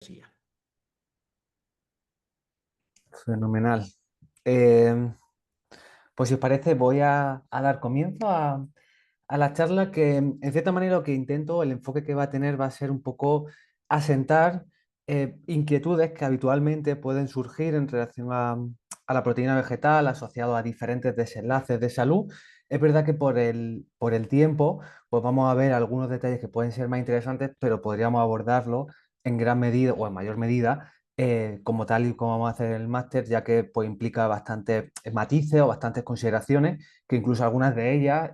Sí, ya. Fenomenal. Pues si os parece, voy a dar comienzo a la charla que, en cierta manera, lo que intento, el enfoque que va a tener va a ser un poco asentar inquietudes que habitualmente pueden surgir en relación a la proteína vegetal asociado a diferentes desenlaces de salud. Es verdad que por el tiempo, pues vamos a ver algunos detalles que pueden ser más interesantes, pero podríamos abordarlo en gran medida o en mayor medida como tal y como vamos a hacer en el máster, ya que pues, implica bastantes matices o bastantes consideraciones, que incluso algunas de ellas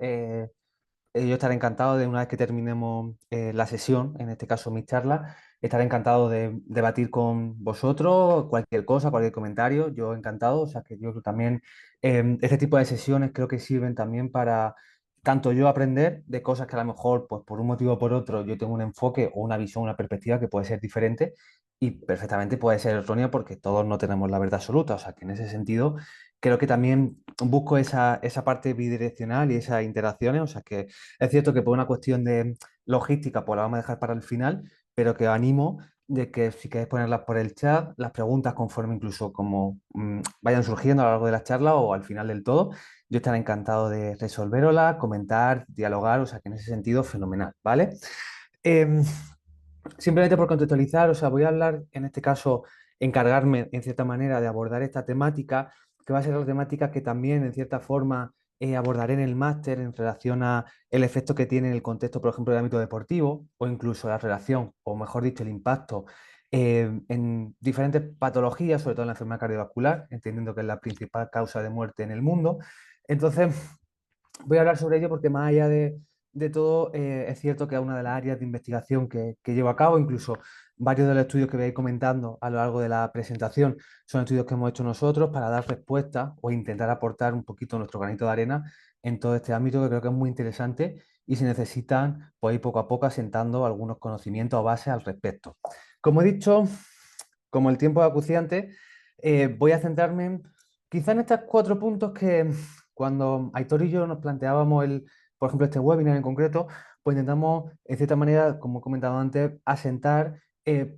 yo estaré encantado de una vez que terminemos la sesión, en este caso mi charla, estaré encantado de debatir con vosotros cualquier cosa, cualquier comentario, yo encantado, o sea que yo creo también este tipo de sesiones creo que sirven también para tanto yo aprender de cosas que a lo mejor pues por un motivo o por otro yo tengo un enfoque o una visión, una perspectiva que puede ser diferente y perfectamente puede ser errónea porque todos no tenemos la verdad absoluta, o sea que en ese sentido creo que también busco esa parte bidireccional y esas interacciones, o sea que es cierto que por una cuestión de logística, pues la vamos a dejar para el final, pero que os animo de que si queréis ponerlas por el chat, las preguntas conforme incluso como vayan surgiendo a lo largo de la charla o al final del todo, yo estaré encantado de resolveroslas, comentar, dialogar, o sea que en ese sentido fenomenal, ¿vale? Em, Simplemente por contextualizar, o sea, voy a hablar, en este caso, encargarme, en cierta manera, de abordar esta temática, que va a ser la temática que también, en cierta forma, abordaré en el máster en relación a el efecto que tiene en el contexto, por ejemplo, del ámbito deportivo, o incluso la relación, o mejor dicho, el impacto en diferentes patologías, sobre todo en la enfermedad cardiovascular, entendiendo que es la principal causa de muerte en el mundo. Entonces, voy a hablar sobre ello porque más allá de todo, es cierto que es una de las áreas de investigación que llevo a cabo, incluso varios de los estudios que voy a ir comentando a lo largo de la presentación son estudios que hemos hecho nosotros para dar respuesta o intentar aportar un poquito nuestro granito de arena en todo este ámbito que creo que es muy interesante y si necesitan, pues ir poco a poco asentando algunos conocimientos o bases al respecto. Como he dicho, como el tiempo es acuciante, voy a centrarme quizá en estos cuatro puntos que cuando Aitor y yo nos planteábamos por ejemplo, este webinar en concreto, pues intentamos, en cierta manera, como he comentado antes, asentar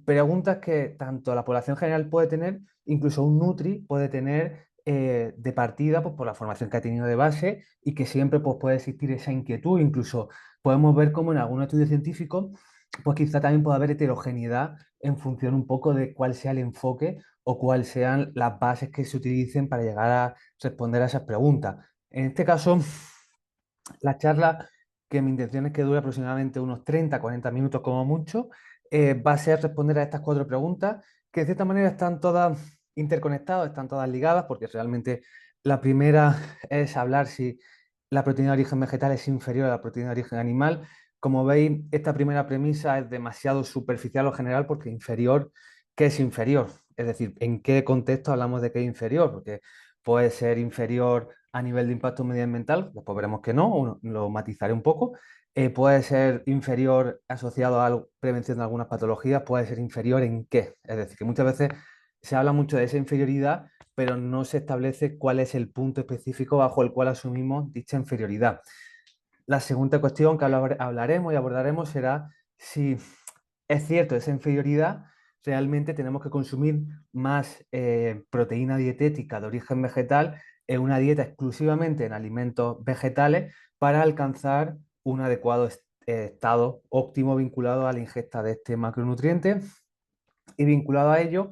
preguntas que tanto la población general puede tener, incluso un Nutri puede tener de partida, pues por la formación que ha tenido de base y que siempre pues, puede existir esa inquietud. Incluso podemos ver cómo en algunos estudios científicos, pues quizá también puede haber heterogeneidad en función un poco de cuál sea el enfoque o cuáles sean las bases que se utilicen para llegar a responder a esas preguntas. En este caso, la charla, que mi intención es que dure aproximadamente unos 30-40 minutos como mucho, va a ser responder a estas cuatro preguntas, que de cierta manera están todas interconectadas, están todas ligadas, porque realmente la primera es hablar si la proteína de origen vegetal es inferior a la proteína de origen animal. Como veis, esta primera premisa es demasiado superficial o general porque inferior, ¿qué es inferior? Es decir, ¿en qué contexto hablamos de que es inferior? Porque puede ser inferior a nivel de impacto medioambiental, después veremos que no, lo matizaré un poco. Puede ser inferior asociado a la prevención de algunas patologías, puede ser inferior en qué. Es decir, que muchas veces se habla mucho de esa inferioridad, pero no se establece cuál es el punto específico bajo el cual asumimos dicha inferioridad. La segunda cuestión que hablaremos y abordaremos será si es cierto esa inferioridad, realmente tenemos que consumir más proteína dietética de origen vegetal en una dieta exclusivamente en alimentos vegetales para alcanzar un adecuado estado óptimo vinculado a la ingesta de este macronutriente y vinculado a ello,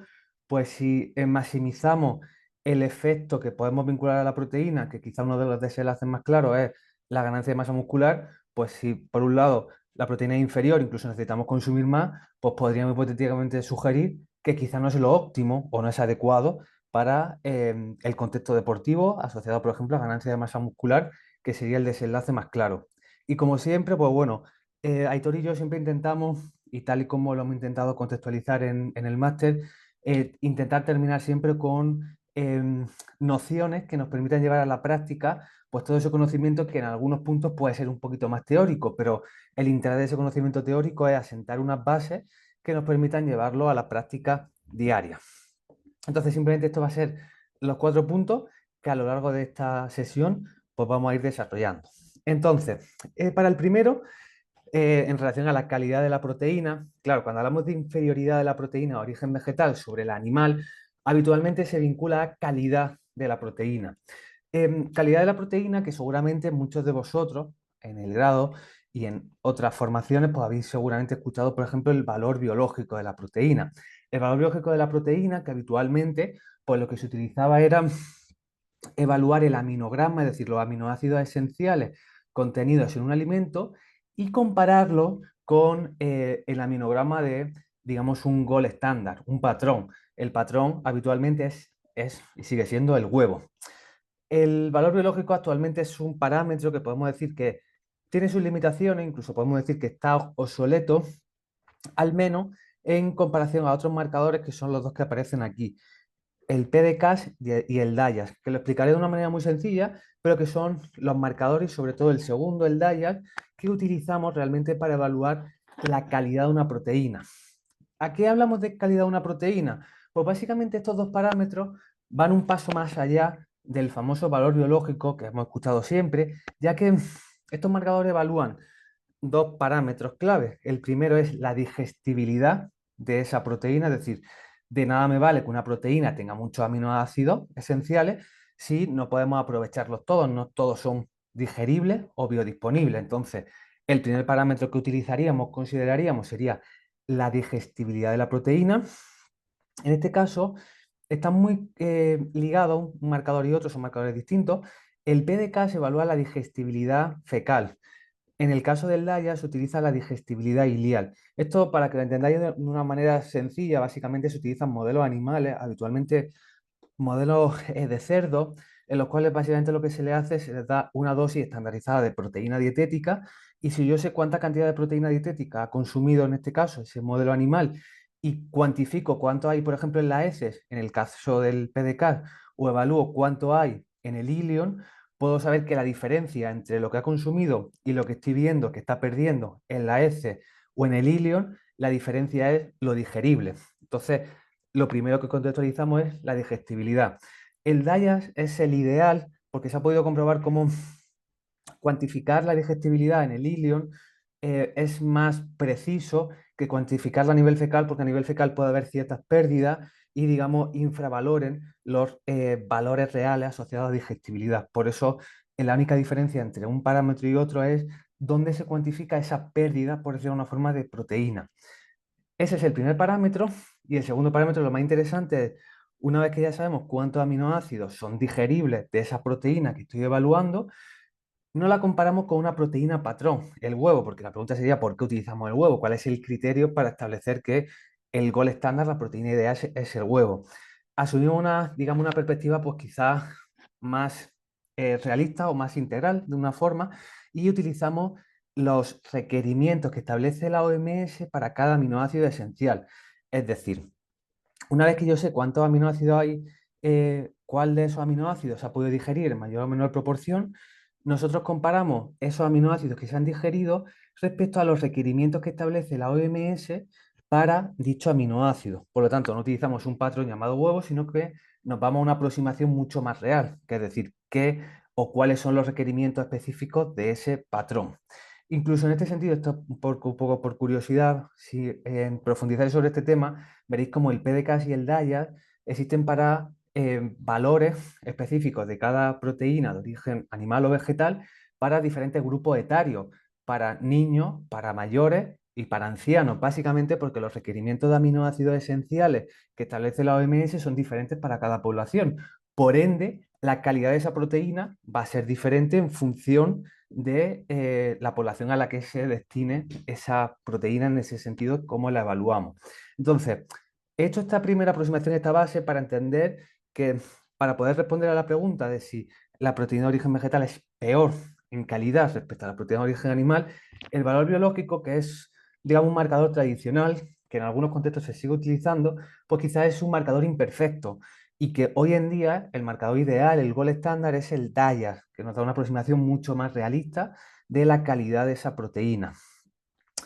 pues si maximizamos el efecto que podemos vincular a la proteína, que quizá uno de los desenlaces más claros es la ganancia de masa muscular, pues si por un lado la proteína es inferior, incluso necesitamos consumir más, pues podríamos hipotéticamente sugerir que quizá no es lo óptimo o no es adecuado para el contexto deportivo asociado, por ejemplo, a ganancia de masa muscular, que sería el desenlace más claro. Y como siempre, pues bueno, Aitor y yo siempre intentamos, y tal y como lo hemos intentado contextualizar en el máster, intentar terminar siempre con nociones que nos permitan llevar a la práctica pues todo ese conocimiento que en algunos puntos puede ser un poquito más teórico, pero el interés de ese conocimiento teórico es asentar unas bases que nos permitan llevarlo a la práctica diaria. Entonces, simplemente esto va a ser los cuatro puntos que a lo largo de esta sesión pues vamos a ir desarrollando. Entonces, para el primero, en relación a la calidad de la proteína. Claro, cuando hablamos de inferioridad de la proteína de origen vegetal sobre el animal, habitualmente se vincula a calidad de la proteína. Calidad de la proteína que seguramente muchos de vosotros en el grado y en otras formaciones pues habéis seguramente escuchado, por ejemplo, el valor biológico de la proteína. El valor biológico de la proteína que habitualmente pues lo que se utilizaba era evaluar el aminograma, es decir, los aminoácidos esenciales contenidos en un alimento y compararlo con el aminograma de, digamos, un gol estándar, un patrón. El patrón habitualmente es y sigue siendo el huevo. El valor biológico actualmente es un parámetro que podemos decir que tiene sus limitaciones, incluso podemos decir que está obsoleto, al menos en comparación a otros marcadores que son los dos que aparecen aquí, el PDCAS y el DIAS, que lo explicaré de una manera muy sencilla, pero que son los marcadores, y sobre todo el segundo, el DIAS, que utilizamos realmente para evaluar la calidad de una proteína. ¿A qué hablamos de calidad de una proteína? Pues básicamente estos dos parámetros van un paso más allá del famoso valor biológico que hemos escuchado siempre, ya que estos marcadores evalúan dos parámetros clave. El primero es la digestibilidad de esa proteína, es decir, de nada me vale que una proteína tenga muchos aminoácidos esenciales si no podemos aprovecharlos todos, no todos son digeribles o biodisponibles. Entonces, el primer parámetro que utilizaríamos, consideraríamos, sería la digestibilidad de la proteína. En este caso, están muy ligados un marcador y otro, son marcadores distintos. El PDK se evalúa la digestibilidad fecal. En el caso del DIA se utiliza la digestibilidad ileal. Esto, para que lo entendáis de una manera sencilla, básicamente se utilizan modelos animales, habitualmente modelos de cerdo, en los cuales básicamente lo que se le hace es se les da una dosis estandarizada de proteína dietética y si yo sé cuánta cantidad de proteína dietética ha consumido en este caso ese modelo animal y cuantifico cuánto hay, por ejemplo, en las heces, en el caso del PDCAR, o evalúo cuánto hay en el ilion, puedo saber que la diferencia entre lo que ha consumido y lo que estoy viendo que está perdiendo en la heces o en el ilion, la diferencia es lo digerible. Entonces, lo primero que contextualizamos es la digestibilidad. El DIAS es el ideal porque se ha podido comprobar cómo cuantificar la digestibilidad en el ilion es más preciso que cuantificarla a nivel fecal, porque a nivel fecal puede haber ciertas pérdidas y, digamos, infravaloren los valores reales asociados a digestibilidad. Por eso, la única diferencia entre un parámetro y otro es dónde se cuantifica esa pérdida, por decirlo de una forma, de proteína. Ese es el primer parámetro y el segundo parámetro, lo más interesante, es una vez que ya sabemos cuántos aminoácidos son digeribles de esa proteína que estoy evaluando, no la comparamos con una proteína patrón, el huevo, porque la pregunta sería ¿por qué utilizamos el huevo? ¿Cuál es el criterio para establecer que el gol estándar, la proteína ideal es el huevo? Asumimos una, digamos, una perspectiva pues quizás más realista o más integral de una forma y utilizamos los requerimientos que establece la OMS para cada aminoácido esencial. Es decir, una vez que yo sé cuántos aminoácidos hay, cuál de esos aminoácidos se ha podido digerir en mayor o menor proporción, nosotros comparamos esos aminoácidos que se han digerido respecto a los requerimientos que establece la OMS para dicho aminoácido. Por lo tanto, no utilizamos un patrón llamado huevo, sino que nos vamos a una aproximación mucho más real, que es decir, qué o cuáles son los requerimientos específicos de ese patrón. Incluso en este sentido, esto un poco por curiosidad, si profundizáis sobre este tema, veréis como el PDCAS y el DIAS existen para valores específicos de cada proteína de origen animal o vegetal para diferentes grupos etarios, para niños, para mayores y para ancianos, básicamente porque los requerimientos de aminoácidos esenciales que establece la OMS son diferentes para cada población. Por ende, la calidad de esa proteína va a ser diferente en función de la población a la que se destine esa proteína en ese sentido, cómo la evaluamos. Entonces, he hecho esta primera aproximación, esta base, para entender que para poder responder a la pregunta de si la proteína de origen vegetal es peor en calidad respecto a la proteína de origen animal, el valor biológico, que es, digamos, un marcador tradicional, que en algunos contextos se sigue utilizando, pues quizás es un marcador imperfecto y que hoy en día el marcador ideal, el gol estándar, es el DIAS, que nos da una aproximación mucho más realista de la calidad de esa proteína.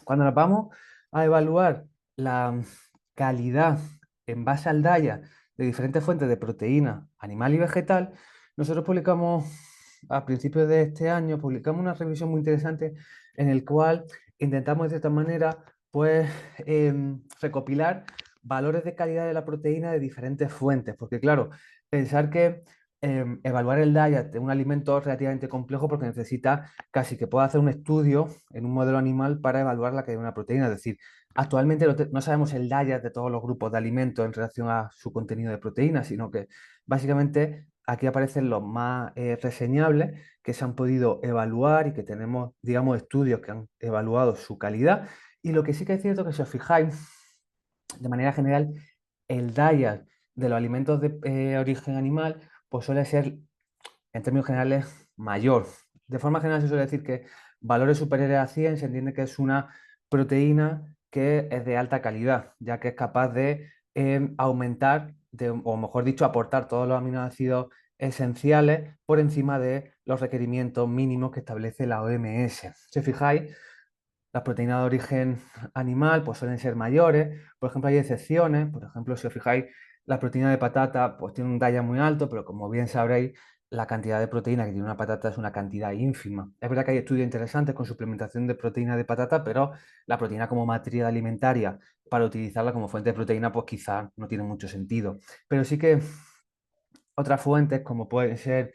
Cuando nos vamos a evaluar la calidad en base al DIAS de diferentes fuentes de proteína animal y vegetal, nosotros publicamos a principios de este año, publicamos una revisión muy interesante en el cual intentamos de cierta manera, pues, recopilar valores de calidad de la proteína de diferentes fuentes, porque claro, pensar que evaluar el diet de un alimento es relativamente complejo porque necesita casi que pueda hacer un estudio en un modelo animal para evaluar la calidad de una proteína. Es decir, actualmente no sabemos el diet de todos los grupos de alimentos en relación a su contenido de proteína, sino que básicamente aquí aparecen los más reseñables que se han podido evaluar y que tenemos, digamos, estudios que han evaluado su calidad. Y lo que sí que es cierto que si os fijáis, de manera general, el diet de los alimentos de origen animal, pues suele ser, en términos generales, mayor. De forma general se suele decir que valores superiores a 100 se entiende que es una proteína que es de alta calidad, ya que es capaz de aumentar, o mejor dicho, aportar todos los aminoácidos esenciales por encima de los requerimientos mínimos que establece la OMS. Si os fijáis, las proteínas de origen animal pues suelen ser mayores. Por ejemplo, hay excepciones. Por ejemplo, si os fijáis, la proteína de patata pues tiene un DAIA muy alto, pero como bien sabréis, la cantidad de proteína que tiene una patata es una cantidad ínfima. Es verdad que hay estudios interesantes con suplementación de proteína de patata, pero la proteína como matriz alimentaria para utilizarla como fuente de proteína pues quizás no tiene mucho sentido. Pero sí que otras fuentes, como pueden ser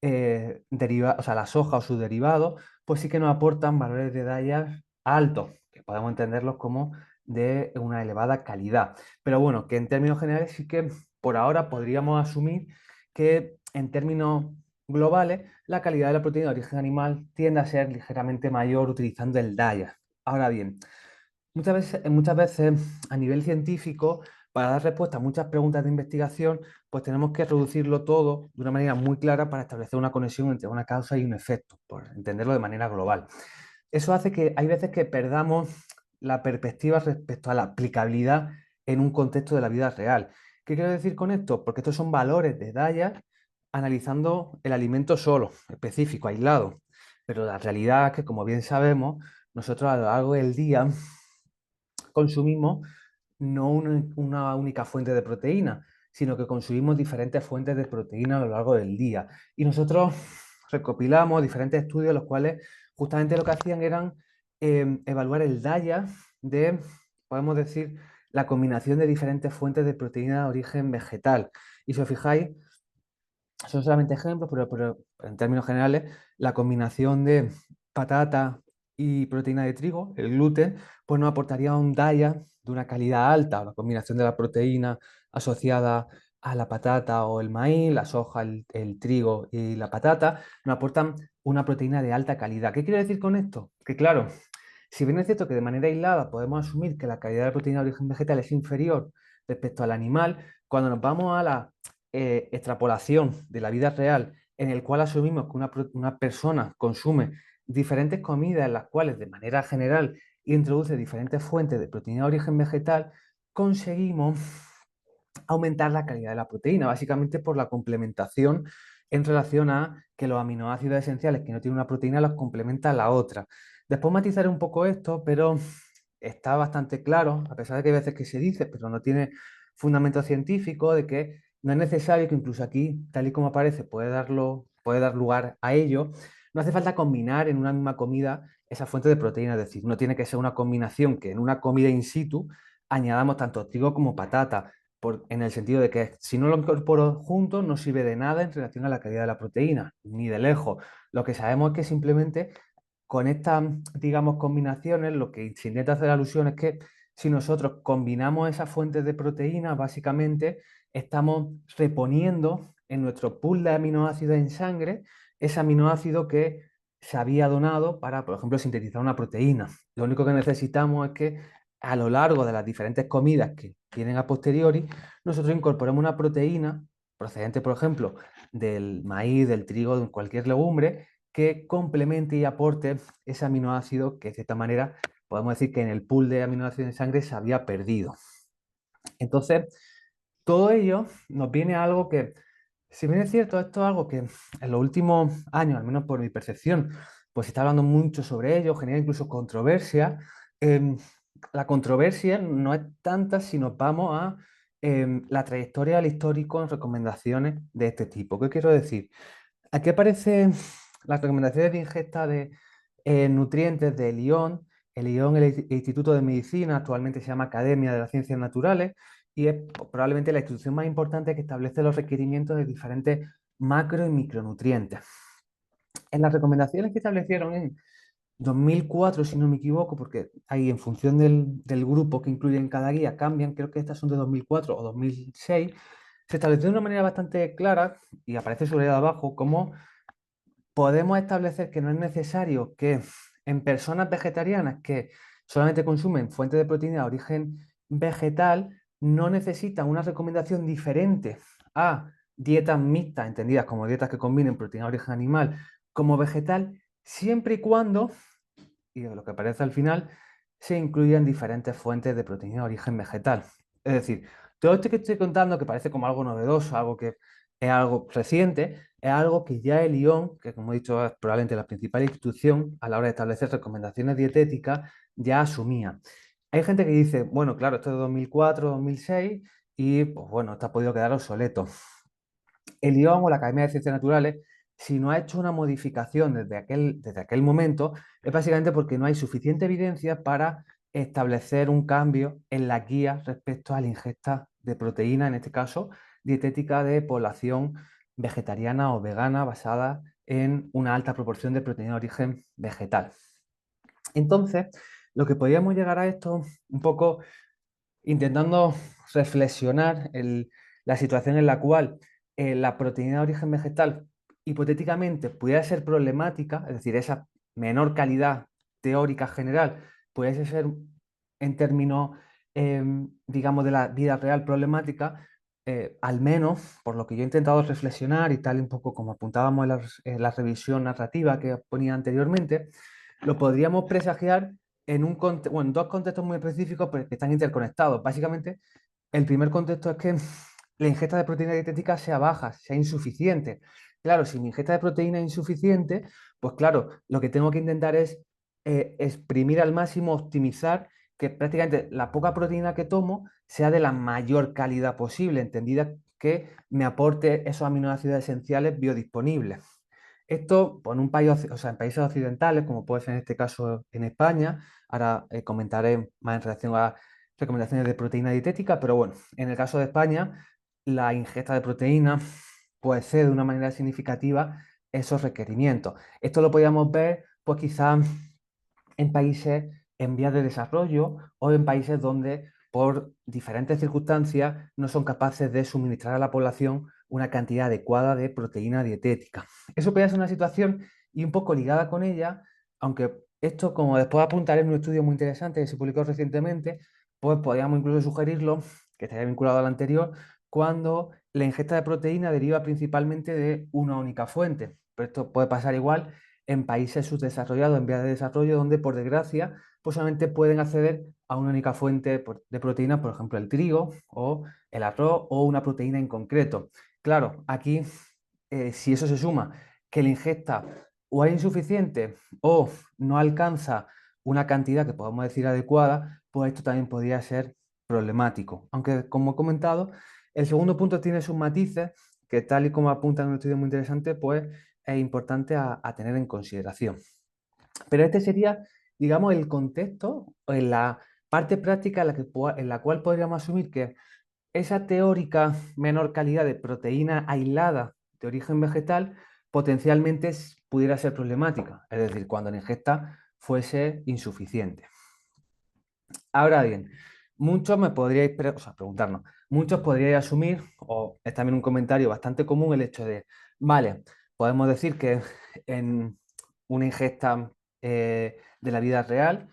o sea, la soja o sus derivados, pues sí que nos aportan valores de DAIA altos, que podemos entenderlos como de una elevada calidad. Pero bueno, que en términos generales sí que por ahora podríamos asumir que en términos globales la calidad de la proteína de origen animal tiende a ser ligeramente mayor utilizando el DAIA. Ahora bien, muchas veces a nivel científico, para dar respuesta a muchas preguntas de investigación, pues tenemos que reducirlo todo de una manera muy clara para establecer una conexión entre una causa y un efecto, por entenderlo de manera global. Eso hace que hay veces que perdamos la perspectiva respecto a la aplicabilidad en un contexto de la vida real. ¿Qué quiero decir con esto? Porque estos son valores de Daya analizando el alimento solo, específico, aislado. Pero la realidad es que, como bien sabemos, nosotros a lo largo del día consumimos no una única fuente de proteína, sino que consumimos diferentes fuentes de proteína a lo largo del día. Y nosotros recopilamos diferentes estudios, los cuales justamente lo que hacían eran evaluar el DAIA de, podemos decir, la combinación de diferentes fuentes de proteína de origen vegetal. Y si os fijáis, son solamente ejemplos, pero en términos generales, la combinación de patata y proteína de trigo, el gluten, pues nos aportaría un DAIA de una calidad alta. La combinación de la proteína asociada a la patata o el maíz, la soja, el trigo y la patata, nos aportan una proteína de alta calidad. ¿Qué quiero decir con esto? Que claro, si bien es cierto que de manera aislada podemos asumir que la calidad de la proteína de origen vegetal es inferior respecto al animal, cuando nos vamos a la extrapolación de la vida real, en el cual asumimos que una persona consume diferentes comidas en las cuales de manera general introduce diferentes fuentes de proteína de origen vegetal, conseguimos aumentar la calidad de la proteína, básicamente por la complementación en relación a que los aminoácidos esenciales que no tiene una proteína los complementa la otra. Después matizaré un poco esto, pero está bastante claro, a pesar de que hay veces que se dice, pero no tiene fundamento científico, de que no es necesario que incluso aquí, tal y como aparece, puede dar lugar a ello. No hace falta combinar en una misma comida esa fuente de proteína, es decir, no tiene que ser una combinación que en una comida in situ añadamos tanto trigo como patata, en el sentido de que si no lo incorporo juntos no sirve de nada en relación a la calidad de la proteína, ni de lejos. Lo que sabemos es que simplemente con estas, digamos, combinaciones, lo que se intenta hacer alusión es que si nosotros combinamos esas fuentes de proteína, básicamente estamos reponiendo en nuestro pool de aminoácidos en sangre ese aminoácido que se había donado para, por ejemplo, sintetizar una proteína. Lo único que necesitamos es que a lo largo de las diferentes comidas que vienen a posteriori, nosotros incorporemos una proteína procedente, por ejemplo, del maíz, del trigo, de cualquier legumbre, que complemente y aporte ese aminoácido que de cierta manera podemos decir que en el pool de aminoácidos en sangre se había perdido. Entonces, todo ello nos viene a algo que, si bien es cierto, esto es algo que en los últimos años, al menos por mi percepción, pues se está hablando mucho sobre ello, genera incluso controversia. Eh, la controversia no es tanta si nos vamos a la trayectoria del histórico en recomendaciones de este tipo. ¿Qué quiero decir? Aquí aparecen las recomendaciones de ingesta de nutrientes de Lyon, El ION, el Instituto de Medicina, actualmente se llama Academia de las Ciencias Naturales, y es probablemente la institución más importante que establece los requerimientos de diferentes macro y micronutrientes. En las recomendaciones que establecieron en 2004, si no me equivoco, porque ahí en función del grupo que incluyen cada guía cambian, creo que estas son de 2004 o 2006, se estableció de una manera bastante clara, y aparece subrayado abajo, cómo podemos establecer que no es necesario que en personas vegetarianas que solamente consumen fuentes de proteína de origen vegetal, no necesitan una recomendación diferente a dietas mixtas, entendidas como dietas que combinen proteína de origen animal como vegetal, siempre y cuando, y de lo que aparece al final, se incluyen diferentes fuentes de proteína de origen vegetal. Es decir, todo esto que estoy contando, que parece como algo novedoso, algo que es algo reciente, es algo que ya el ION, que como he dicho es probablemente la principal institución a la hora de establecer recomendaciones dietéticas, ya asumía. Hay gente que dice, bueno, claro, esto es de 2004, 2006, y pues bueno, esto ha podido quedar obsoleto. El ION o la Academia de Ciencias Naturales, si no ha hecho una modificación desde aquel momento, es básicamente porque no hay suficiente evidencia para establecer un cambio en la guía respecto a la ingesta de proteína, en este caso, dietética de población vegetariana o vegana basada en una alta proporción de proteína de origen vegetal. Entonces, lo que podríamos llegar a esto un poco intentando reflexionar la situación en la cual la proteína de origen vegetal hipotéticamente pudiera ser problemática, es decir, esa menor calidad teórica general pudiese ser en términos, digamos, de la vida real problemática, al menos por lo que yo he intentado reflexionar y tal, un poco como apuntábamos en la revisión narrativa que ponía anteriormente, lo podríamos presagiar en dos contextos muy específicos, pero que están interconectados. Básicamente, el primer contexto es que la ingesta de proteína dietética sea baja, sea insuficiente. Claro, si mi ingesta de proteína es insuficiente, pues claro, lo que tengo que intentar es exprimir al máximo, optimizar que prácticamente la poca proteína que tomo sea de la mayor calidad posible, entendida que me aporte esos aminoácidos esenciales biodisponibles. Esto, pues, en un país, o sea, en países occidentales, como puede ser en este caso en España, ahora comentaré más en relación a recomendaciones de proteína dietética, pero bueno, en el caso de España, la ingesta de proteína pues excede de una manera significativa esos requerimientos. Esto lo podríamos ver, pues quizás en países en vías de desarrollo o en países donde por diferentes circunstancias no son capaces de suministrar a la población una cantidad adecuada de proteína dietética. Eso puede ser una situación y un poco ligada con ella, aunque esto, como después apuntaré en un estudio muy interesante que se publicó recientemente, pues podríamos incluso sugerirlo, que estaría vinculado al anterior, cuando la ingesta de proteína deriva principalmente de una única fuente. Pero esto puede pasar igual en países subdesarrollados, en vías de desarrollo, donde por desgracia pues solamente pueden acceder a una única fuente de proteína, por ejemplo el trigo o el arroz o una proteína en concreto. Claro, aquí si eso se suma que la ingesta o es insuficiente o no alcanza una cantidad que podamos decir adecuada, pues esto también podría ser problemático. Aunque, como he comentado, el segundo punto tiene sus matices, que tal y como apunta en un estudio muy interesante, pues es importante a tener en consideración. Pero este sería, digamos, el contexto, en la parte práctica en la cual podríamos asumir que esa teórica menor calidad de proteína aislada de origen vegetal potencialmente pudiera ser problemática, es decir, cuando la ingesta fuese insuficiente. Ahora bien, muchos me podríais o sea, preguntarnos, muchos podríais asumir, o es también un comentario bastante común, el hecho de, vale, podemos decir que en una ingesta de la vida real,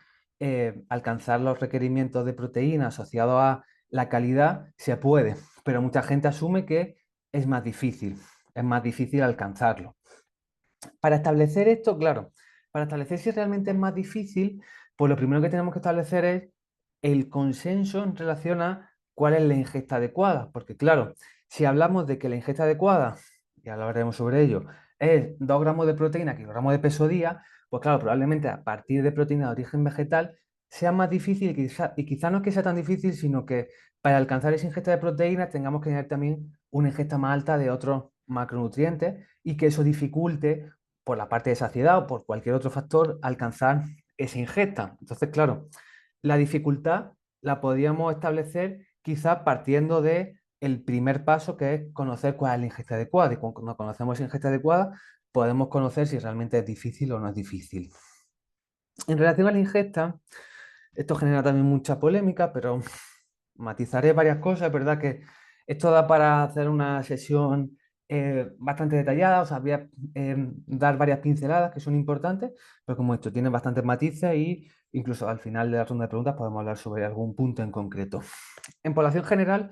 alcanzar los requerimientos de proteína asociados a la calidad se puede, pero mucha gente asume que es más difícil alcanzarlo. Para establecer esto, claro, para establecer si realmente es más difícil, pues lo primero que tenemos que establecer es el consenso en relación a cuál es la ingesta adecuada. Porque claro, si hablamos de que la ingesta adecuada, ya hablaremos sobre ello, es 2 gramos de proteína, kilogramo de peso día, pues claro, probablemente a partir de proteína de origen vegetal sea más difícil y quizá no es que sea tan difícil, sino que para alcanzar esa ingesta de proteínas tengamos que tener también una ingesta más alta de otros macronutrientes y que eso dificulte por la parte de saciedad o por cualquier otro factor alcanzar esa ingesta. Entonces, claro, la dificultad la podríamos establecer quizás partiendo de el primer paso, que es conocer cuál es la ingesta adecuada. Y cuando conocemos la ingesta adecuada, podemos conocer si realmente es difícil o no es difícil. En relación a la ingesta, esto genera también mucha polémica, pero matizaré varias cosas. Es verdad que esto da para hacer una sesión bastante detallada, o sea, voy a dar varias pinceladas que son importantes, pero como esto tiene bastantes matices y incluso al final de la ronda de preguntas podemos hablar sobre algún punto en concreto. En población general,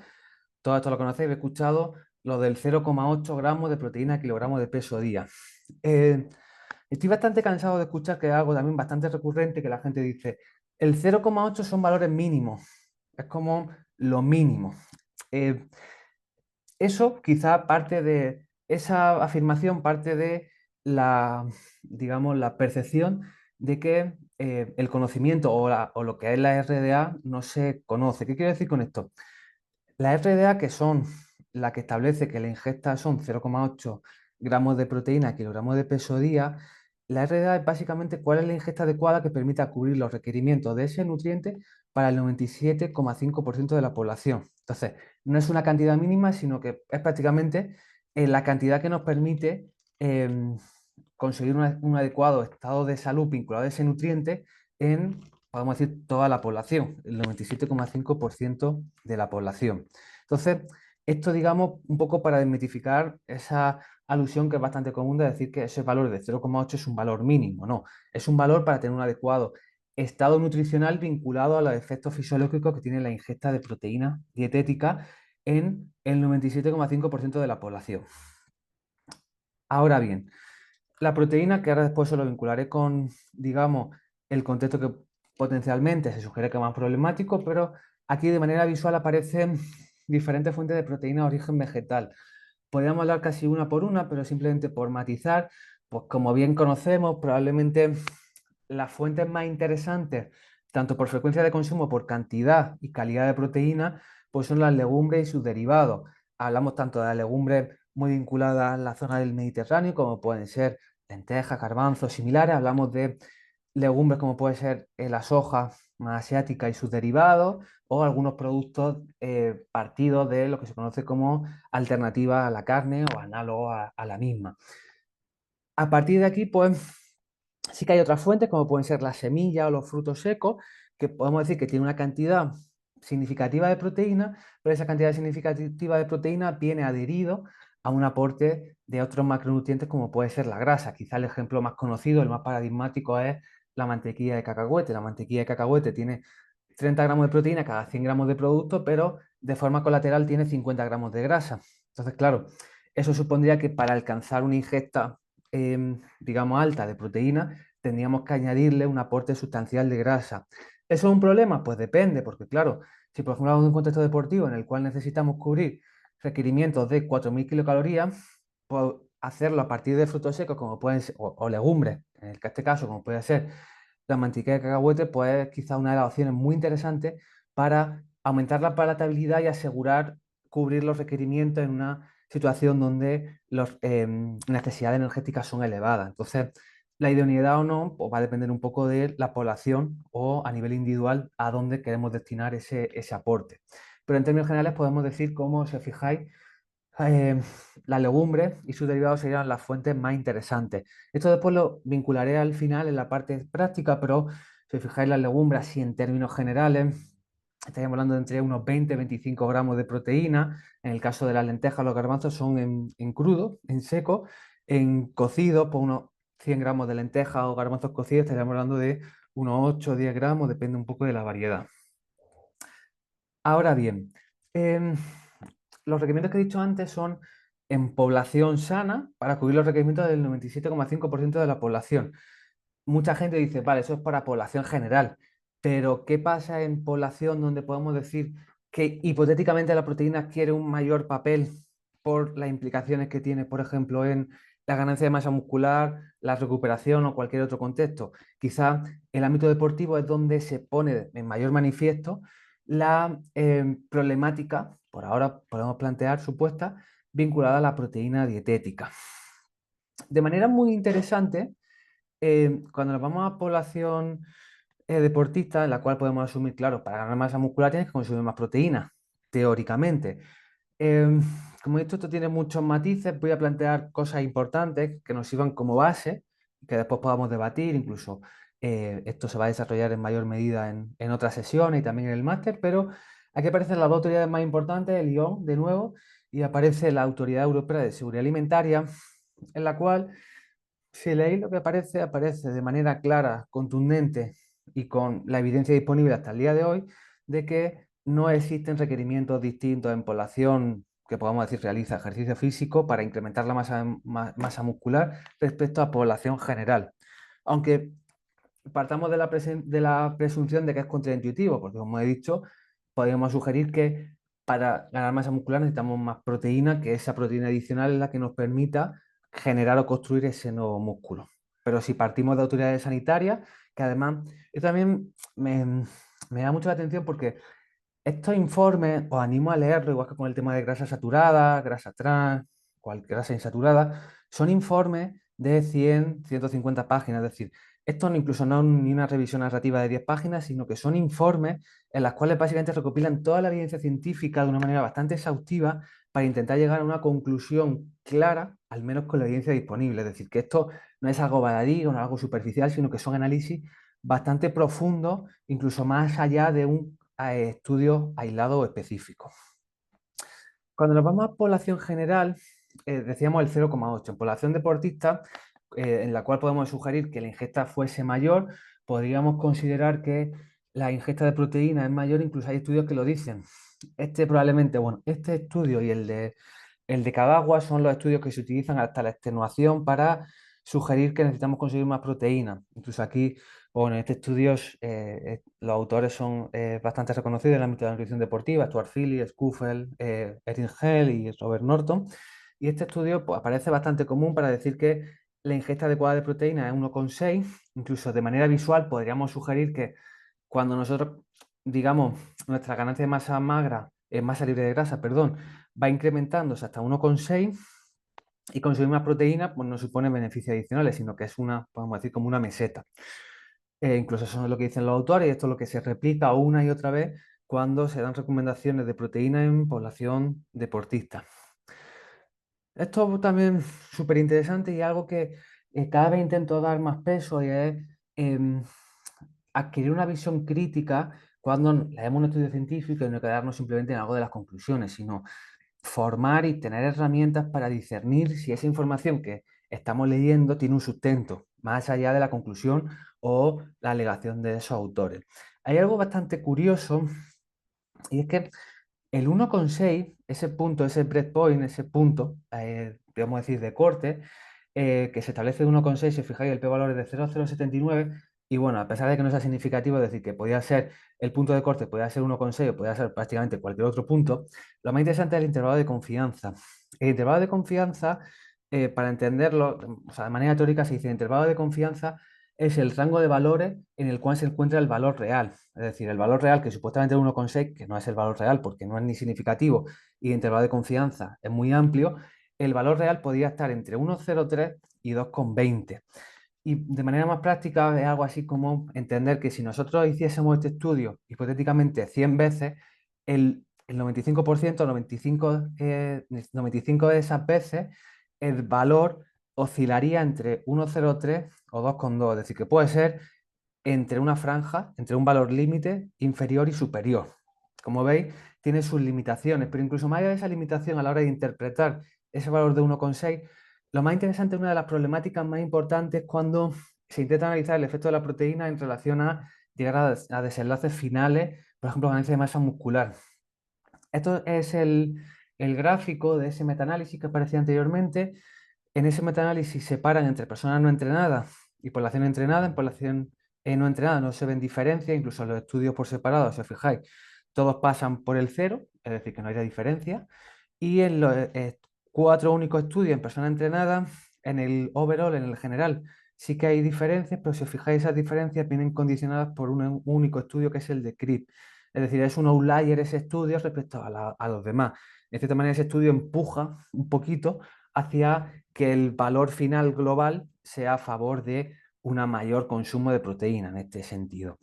todo esto lo conocéis, he escuchado lo del 0,8 gramos de proteína a kilogramo de peso día. Eh, Estoy bastante cansado de escuchar que es algo también bastante recurrente que la gente dice, el 0,8 son valores mínimos, es como lo mínimo. Eh, Eso quizá parte de esa afirmación, parte de la, digamos, la percepción de que el conocimiento o lo que es la RDA no se conoce. ¿Qué quiero decir con esto? Las RDA, que son la que establece que la ingesta son 0,8 gramos de proteína a kilogramo de peso día, la RDA es básicamente cuál es la ingesta adecuada que permita cubrir los requerimientos de ese nutriente para el 97,5% de la población. Entonces, no es una cantidad mínima, sino que es prácticamente la cantidad que nos permite em, conseguir un adecuado estado de salud vinculado a ese nutriente en, podemos decir, toda la población, el 97,5% de la población. Entonces, esto, digamos, un poco para desmitificar esa alusión que es bastante común de decir que ese valor de 0,8 es un valor mínimo. No, es un valor para tener un adecuado estado nutricional vinculado a los efectos fisiológicos que tiene la ingesta de proteína dietética en el 97,5% de la población. Ahora bien, la proteína, que ahora después se lo vincularé con, digamos, el contexto que potencialmente se sugiere que es más problemático, pero aquí de manera visual aparecen diferentes fuentes de proteína de origen vegetal. Podríamos hablar casi una por una, pero simplemente por matizar, pues como bien conocemos, probablemente las fuentes más interesantes, tanto por frecuencia de consumo, por cantidad y calidad de proteína, pues son las legumbres y sus derivados. Hablamos tanto de las legumbres muy vinculadas a la zona del Mediterráneo, como pueden ser lentejas, garbanzos, similares. Hablamos de legumbres como puede ser la soja más asiática y sus derivados, o algunos productos partidos de lo que se conoce como alternativa a la carne o análogo a la misma. A partir de aquí, pues sí que hay otras fuentes, como pueden ser las semillas o los frutos secos, que podemos decir que tiene una cantidad significativa de proteína, pero esa cantidad significativa de proteína viene adherido a un aporte de otros macronutrientes como puede ser la grasa. Quizá el ejemplo más conocido, el más paradigmático es la mantequilla de cacahuete. La mantequilla de cacahuete tiene 30 gramos de proteína cada 100 gramos de producto, pero de forma colateral tiene 50 gramos de grasa. Entonces, claro, eso supondría que para alcanzar una ingesta digamos, alta de proteína, tendríamos que añadirle un aporte sustancial de grasa. ¿Eso es un problema? Pues depende, porque claro, si por ejemplo hablamos de un contexto deportivo en el cual necesitamos cubrir requerimientos de 4.000 kilocalorías, pues hacerlo a partir de frutos secos como pueden ser, o legumbres, en este caso como puede ser la mantequilla de cacahuete, pues es quizá una de las opciones muy interesantes para aumentar la palatabilidad y asegurar cubrir los requerimientos en una situación donde las necesidades energéticas son elevadas. Entonces, la idoneidad o no pues va a depender un poco de la población o a nivel individual a dónde queremos destinar ese aporte. Pero en términos generales podemos decir, como si os fijáis, eh, las legumbres y sus derivados serían las fuentes más interesantes. Esto después lo vincularé al final en la parte práctica, pero si os fijáis las legumbres, así en términos generales, estaríamos hablando de entre unos 20-25 gramos de proteína. En el caso de las lentejas, los garbanzos son en crudo, en seco. En cocido, pues unos 100 gramos de lentejas o garbanzos cocidos, estaríamos hablando de unos 8 o 10 gramos, depende un poco de la variedad. Ahora bien, los requerimientos que he dicho antes son en población sana para cubrir los requerimientos del 97,5% de la población. Mucha gente dice, vale, eso es para población general, pero ¿qué pasa en población donde podemos decir que hipotéticamente la proteína adquiere un mayor papel por las implicaciones que tiene, por ejemplo, en la ganancia de masa muscular, la recuperación o cualquier otro contexto? Quizá el ámbito deportivo es donde se pone en mayor manifiesto la problemática, por ahora podemos plantear supuesta, vinculada a la proteína dietética. De manera muy interesante, Cuando nos vamos a población deportista, en la cual podemos asumir, claro, para ganar masa muscular tienes que consumir más proteína, teóricamente. Em, Como he dicho, esto tiene muchos matices. Voy a plantear cosas importantes que nos sirvan como base, que después podamos debatir. Incluso esto se va a desarrollar en mayor medida en otras sesiones y también en el máster, pero aquí aparecen las dos autoridades más importantes, el IOM de nuevo, y aparece la Autoridad Europea de Seguridad Alimentaria, en la cual, si leéis lo que aparece, aparece de manera clara, contundente y con la evidencia disponible hasta el día de hoy de que no existen requerimientos distintos en población que podamos decir realiza ejercicio físico para incrementar la masa muscular respecto a población general. Aunque partamos de de la presunción de que es contraintuitivo, porque como he dicho, podríamos sugerir que para ganar masa muscular necesitamos más proteína, que esa proteína adicional es la que nos permita generar o construir ese nuevo músculo. Pero si partimos de autoridades sanitarias, que además, yo también me da mucho la atención porque estos informes os animo a leerlo, igual que con el tema de grasa saturada, grasa trans, grasa insaturada, son informes de 100, 150 páginas, es decir, esto incluso no es ni una revisión narrativa de 10 páginas, sino que son informes en las cuales básicamente recopilan toda la evidencia científica de una manera bastante exhaustiva para intentar llegar a una conclusión clara, al menos con la evidencia disponible. Es decir, que esto no es algo baladí o no algo superficial, sino que son análisis bastante profundos, incluso más allá de un estudio aislado o específico. Cuando nos vamos a población general, decíamos el 0,8. En población deportista, en la cual podemos sugerir que la ingesta fuese mayor, podríamos considerar que la ingesta de proteína es mayor, incluso hay estudios que lo dicen. Este probablemente, bueno, este estudio y el de Cadagua son los estudios que se utilizan hasta la extenuación para sugerir que necesitamos conseguir más proteína. Incluso aquí, bueno, en este estudio los autores son bastante reconocidos en el ámbito de la nutrición deportiva, Stuart Phillips, Scuffel, Erin Hell y Robert Norton. Y este estudio pues, aparece bastante común para decir que la ingesta adecuada de proteína es 1,6. Incluso de manera visual podríamos sugerir que cuando nosotros, digamos, nuestra ganancia de masa magra, masa libre de grasa, perdón, va incrementándose hasta 1,6 y consumir más proteína, pues no supone beneficios adicionales, sino que es una, podemos decir, como una meseta. Incluso eso es lo que dicen los autores y esto es lo que se replica una y otra vez cuando se dan recomendaciones de proteína en población deportista. Esto también es súper interesante y algo que cada vez intento dar más peso y es em, adquirir una visión crítica cuando leemos un estudio científico y no quedarnos simplemente en algo de las conclusiones, sino formar y tener herramientas para discernir si esa información que estamos leyendo tiene un sustento, más allá de la conclusión o la alegación de esos autores. Hay algo bastante curioso y es que el 1,6, ese punto, ese breakpoint, ese punto, podemos decir, de corte, que se establece de 1,6, si os fijáis, el p-valor es de 0,079, y bueno, a pesar de que no sea significativo, es decir, que podía ser el punto de corte, podía ser 1,6 o podía ser prácticamente cualquier otro punto, lo más interesante es el intervalo de confianza. El intervalo de confianza, para entenderlo, o sea, de manera teórica se dice, el intervalo de confianza es el rango de valores en el cual se encuentra el valor real. Es decir, el valor real, que supuestamente es 1,6, que no es el valor real porque no es ni significativo y el intervalo de confianza es muy amplio, el valor real podría estar entre 1,03 y 2,20. Y de manera más práctica es algo así como entender que si nosotros hiciésemos este estudio hipotéticamente 100 veces, el 95%, 95 de esas veces, el valor oscilaría entre 1,03 o 2,2. Es decir, que puede ser entre una franja, entre un valor límite inferior y superior. Como veis, tiene sus limitaciones, pero incluso más allá de esa limitación a la hora de interpretar ese valor de 1,6, lo más interesante, una de las problemáticas más importantes es cuando se intenta analizar el efecto de la proteína en relación a llegar a desenlaces finales, por ejemplo, ganancia de masa muscular. Esto es el gráfico de ese metaanálisis que aparecía anteriormente. En ese metaanálisis separan entre personas no entrenadas y población entrenada. En población no entrenada no se ven diferencias, incluso en los estudios por separado, si os fijáis, todos pasan por el cero, es decir, que no hay diferencia. Y en los cuatro únicos estudios en personas entrenadas, en el overall, en el general, sí que hay diferencias, pero si os fijáis, esas diferencias vienen condicionadas por un único estudio que es el de CRIP. Es decir, es un outlier ese estudio respecto a los demás. De cierta manera, ese estudio empuja un poquito hacia que el valor final global sea a favor de un mayor consumo de proteína en este sentido.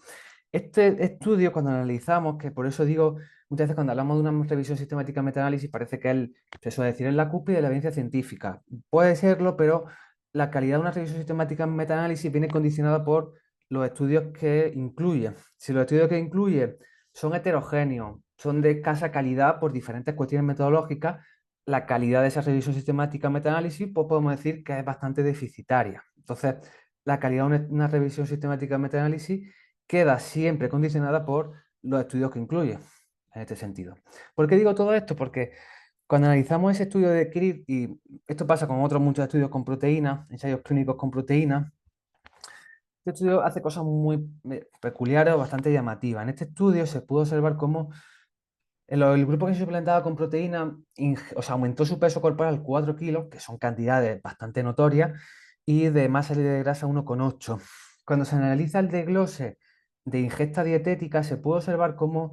Este estudio, cuando analizamos, que por eso digo, muchas veces cuando hablamos de una revisión sistemática de metaanálisis, parece que se suele decir, es la cúspide de la evidencia científica. Puede serlo, pero la calidad de una revisión sistemática en metaanálisis viene condicionada por los estudios que incluye. Si los estudios que incluye son heterogéneos, son de escasa calidad por diferentes cuestiones metodológicas, la calidad de esa revisión sistemática en metaanálisis, pues podemos decir que es bastante deficitaria. Entonces, la calidad de una revisión sistemática en metaanálisis queda siempre condicionada por los estudios que incluye, en este sentido. ¿Por qué digo todo esto? Porque cuando analizamos ese estudio de CRID, y esto pasa con otros muchos estudios con proteínas, ensayos clínicos con proteínas, este estudio hace cosas muy peculiares o bastante llamativas. En este estudio se pudo observar cómo el grupo que se suplementaba con proteína aumentó su peso corporal 4 kilos, que son cantidades bastante notorias, y de masa líquida de grasa 1,8. Cuando se analiza el desglose de ingesta dietética, se puede observar cómo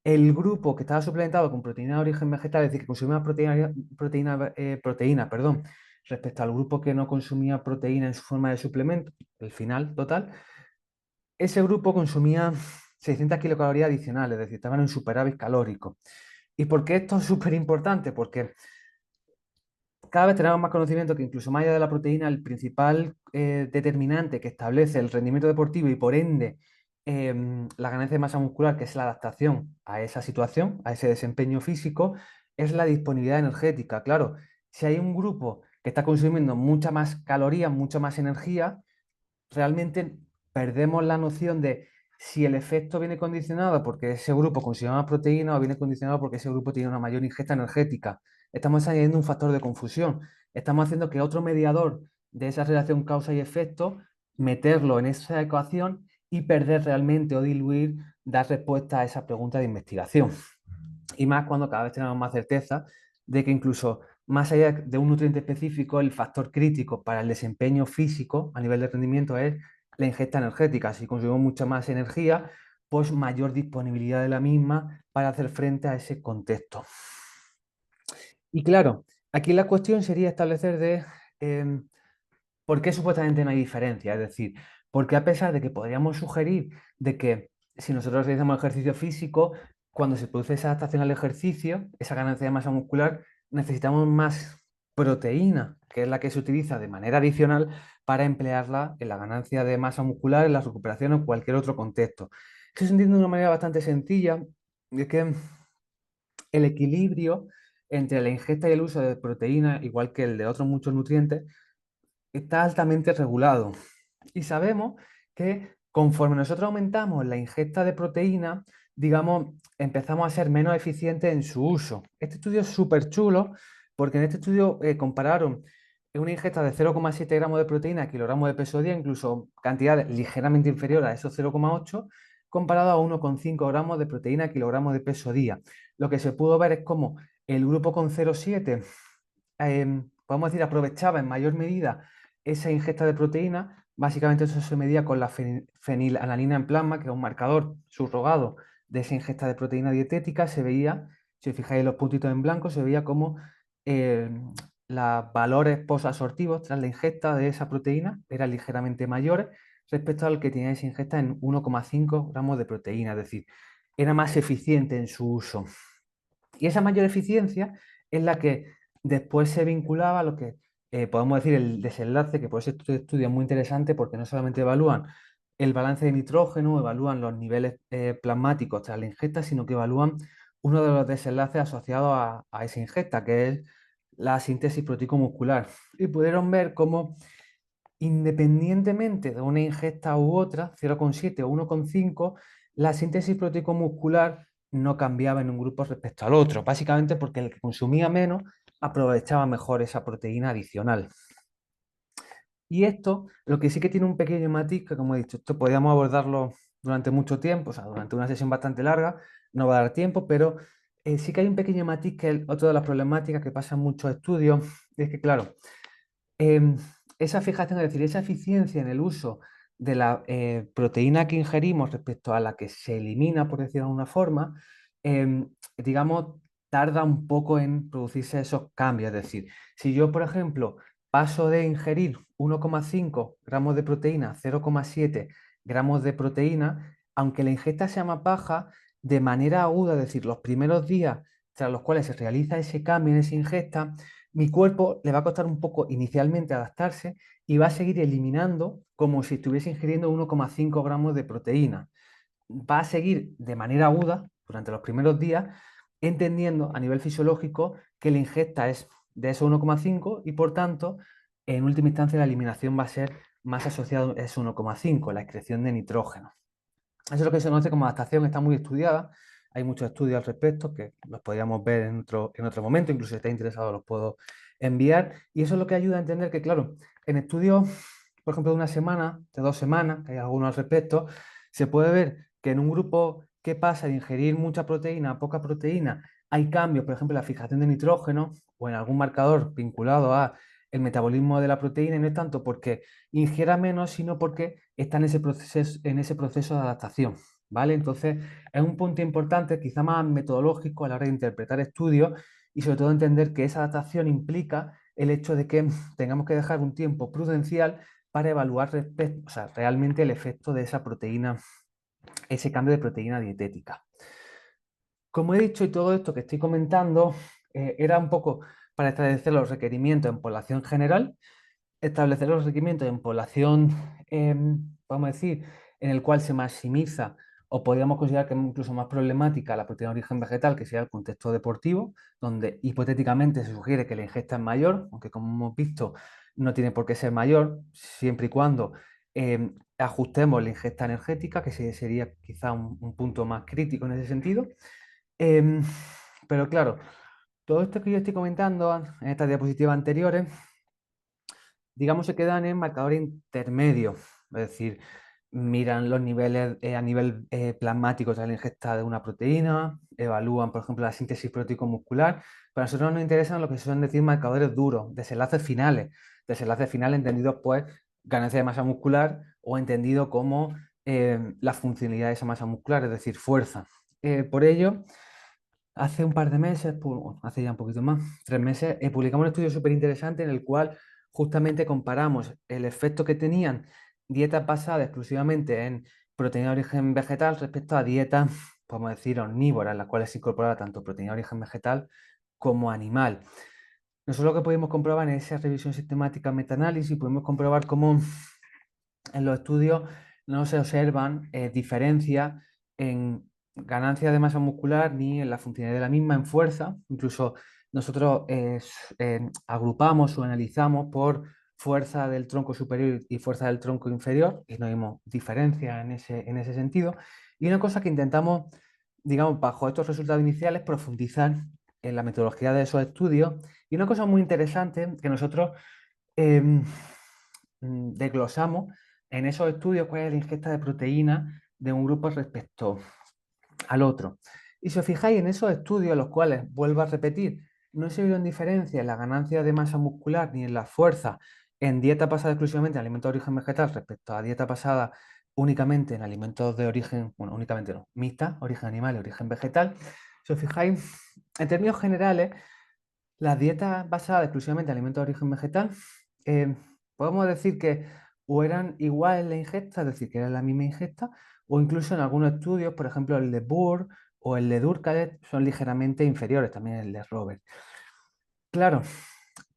el grupo que estaba suplementado con proteína de origen vegetal, es decir, que consumía proteína, perdón, respecto al grupo que no consumía proteína en su forma de suplemento, el final total, ese grupo consumía 600 kilocalorías adicionales, es decir, estaban en superávit calórico. ¿Y por qué esto es súper importante? Porque cada vez tenemos más conocimiento que incluso más allá de la proteína, el principal determinante que establece el rendimiento deportivo y por ende la ganancia de masa muscular, que es la adaptación a esa situación, a ese desempeño físico, es la disponibilidad energética. Claro, si hay un grupo que está consumiendo mucha más calorías, mucha más energía, realmente perdemos la noción de si el efecto viene condicionado porque ese grupo consume más proteína o viene condicionado porque ese grupo tiene una mayor ingesta energética. Estamos añadiendo un factor de confusión. Estamos haciendo que otro mediador de esa relación causa y efecto, meterlo en esa ecuación y perder realmente o diluir, dar respuesta a esa pregunta de investigación. Y más cuando cada vez tenemos más certeza de que incluso más allá de un nutriente específico, el factor crítico para el desempeño físico a nivel de rendimiento es la ingesta energética. Si consumimos mucha más energía, pues mayor disponibilidad de la misma para hacer frente a ese contexto. Y claro, aquí la cuestión sería establecer eh, ¿por qué supuestamente no hay diferencia? Es decir, porque a pesar de que podríamos sugerir de que si nosotros realizamos ejercicio físico, cuando se produce esa adaptación al ejercicio, esa ganancia de masa muscular, necesitamos más proteína, que es la que se utiliza de manera adicional para emplearla en la ganancia de masa muscular, en la recuperación o en cualquier otro contexto. Esto se entiende de una manera bastante sencilla, de que el equilibrio entre la ingesta y el uso de proteína, igual que el de otros muchos nutrientes, está altamente regulado. Y sabemos que conforme nosotros aumentamos la ingesta de proteína, digamos, empezamos a ser menos eficientes en su uso. Este estudio es súper chulo porque en este estudio compararon una ingesta de 0,7 gramos de proteína a kilogramos de peso día, incluso cantidades ligeramente inferiores a esos 0,8, comparado a 1,5 gramos de proteína a kilogramos de peso día. Lo que se pudo ver es cómo el grupo con 0,7, podemos decir, aprovechaba en mayor medida esa ingesta de proteína. Básicamente eso se medía con la fenilalanina en plasma, que es un marcador subrogado de esa ingesta de proteína dietética. Se veía, si os fijáis en los puntitos en blanco, se veía como eh, los valores posasortivos tras la ingesta de esa proteína eran ligeramente mayores respecto al que tenía esa ingesta en 1,5 gramos de proteína, es decir, era más eficiente en su uso. Y esa mayor eficiencia es la que después se vinculaba a lo que podemos decir el desenlace, que por eso este estudio es muy interesante porque no solamente evalúan el balance de nitrógeno, evalúan los niveles plasmáticos tras la ingesta, sino que evalúan uno de los desenlaces asociados a esa ingesta, que es la síntesis proteico-muscular. Y pudieron ver cómo independientemente de una ingesta u otra, 0,7 o 1,5, la síntesis proteico-muscular no cambiaba en un grupo respecto al otro, básicamente porque el que consumía menos aprovechaba mejor esa proteína adicional. Y esto, lo que sí que tiene un pequeño matiz, que como he dicho, esto podríamos abordarlo durante mucho tiempo, o sea, durante una sesión bastante larga, no va a dar tiempo, pero sí que hay un pequeño matiz que es otra de las problemáticas que pasa en muchos estudios, y es que, claro, em, esa fijación, es decir, esa eficiencia en el uso de la proteína que ingerimos respecto a la que se elimina, por decirlo de alguna forma, digamos, tarda un poco en producirse esos cambios. Es decir, si yo, por ejemplo, paso de ingerir 1,5 gramos de proteína a 0,7 gramos de proteína, aunque la ingesta sea más baja, de manera aguda, es decir, los primeros días tras los cuales se realiza ese cambio en esa ingesta, mi cuerpo le va a costar un poco inicialmente adaptarse y va a seguir eliminando como si estuviese ingiriendo 1,5 gramos de proteína. Va a seguir de manera aguda durante los primeros días, entendiendo a nivel fisiológico que la ingesta es de esos 1,5 y por tanto, en última instancia, la eliminación va a ser más asociada a ese 1,5, la excreción de nitrógeno. Eso es lo que se conoce como adaptación, está muy estudiada. Hay muchos estudios al respecto que los podríamos ver en otro momento, incluso si estáis interesados los puedo enviar. Y eso es lo que ayuda a entender que, claro, en estudios, por ejemplo, de una semana, de 2 semanas, que hay algunos al respecto, se puede ver que en un grupo que pasa de ingerir mucha proteína a poca proteína, hay cambios, por ejemplo, en la fijación de nitrógeno o en algún marcador vinculado a el metabolismo de la proteína, y no es tanto porque ingiera menos, sino porque está en ese proceso de adaptación, ¿vale? Entonces, es un punto importante, quizá más metodológico a la hora de interpretar estudios y sobre todo entender que esa adaptación implica el hecho de que tengamos que dejar un tiempo prudencial para evaluar o sea, realmente el efecto de esa proteína, ese cambio de proteína dietética. Como he dicho, y todo esto que estoy comentando era un poco para establecer los requerimientos en población general, establecer los requerimientos en población, vamos a decir, en el cual se maximiza o podríamos considerar que es incluso más problemática la proteína de origen vegetal, que sería el contexto deportivo, donde hipotéticamente se sugiere que la ingesta es mayor, aunque como hemos visto no tiene por qué ser mayor, siempre y cuando ajustemos la ingesta energética, que sería quizá un punto más crítico en ese sentido. Em, pero claro, todo esto que yo estoy comentando en estas diapositivas anteriores, digamos, se quedan en marcadores intermedios, es decir, miran los niveles a nivel plasmático tras la ingesta de una proteína, evalúan, por ejemplo, la síntesis proteico-muscular. Para nosotros nos interesan lo que suelen decir marcadores duros, desenlaces finales entendidos, pues, ganancia de masa muscular o entendido como la funcionalidad de esa masa muscular, es decir, fuerza. Por ello, hace un par de meses, bueno, hace ya un poquito más, 3 meses, publicamos un estudio súper interesante en el cual justamente comparamos el efecto que tenían dietas basadas exclusivamente en proteína de origen vegetal respecto a dietas, podemos decir, omnívoras, en las cuales se incorporaba tanto proteína de origen vegetal como animal. Nosotros lo que pudimos comprobar en esa revisión sistemática metaanálisis, pudimos comprobar cómo en los estudios no se observan diferencias en ganancia de masa muscular ni en la funcionalidad de la misma en fuerza. Incluso nosotros agrupamos o analizamos por fuerza del tronco superior y fuerza del tronco inferior y no vimos diferencia en ese sentido. Y una cosa que intentamos, digamos, bajo estos resultados iniciales, profundizar en la metodología de esos estudios. Y una cosa muy interesante que nosotros em, desglosamos en esos estudios cuál es la ingesta de proteína de un grupo respecto al otro. Y si os fijáis en esos estudios, los cuales, vuelvo a repetir, no se vieron diferencia en la ganancia de masa muscular ni en la fuerza en dieta basada exclusivamente en alimentos de origen vegetal respecto a dieta basada únicamente en alimentos de origen, bueno, únicamente no, mixta, origen animal y origen vegetal. Si os fijáis, en términos generales, las dietas basadas exclusivamente en alimentos de origen vegetal, eh, podemos decir que o eran iguales la ingesta, es decir, que era la misma ingesta, o incluso en algunos estudios, por ejemplo el de Burr o el de Durkheim, son ligeramente inferiores, también el de Robert. Claro,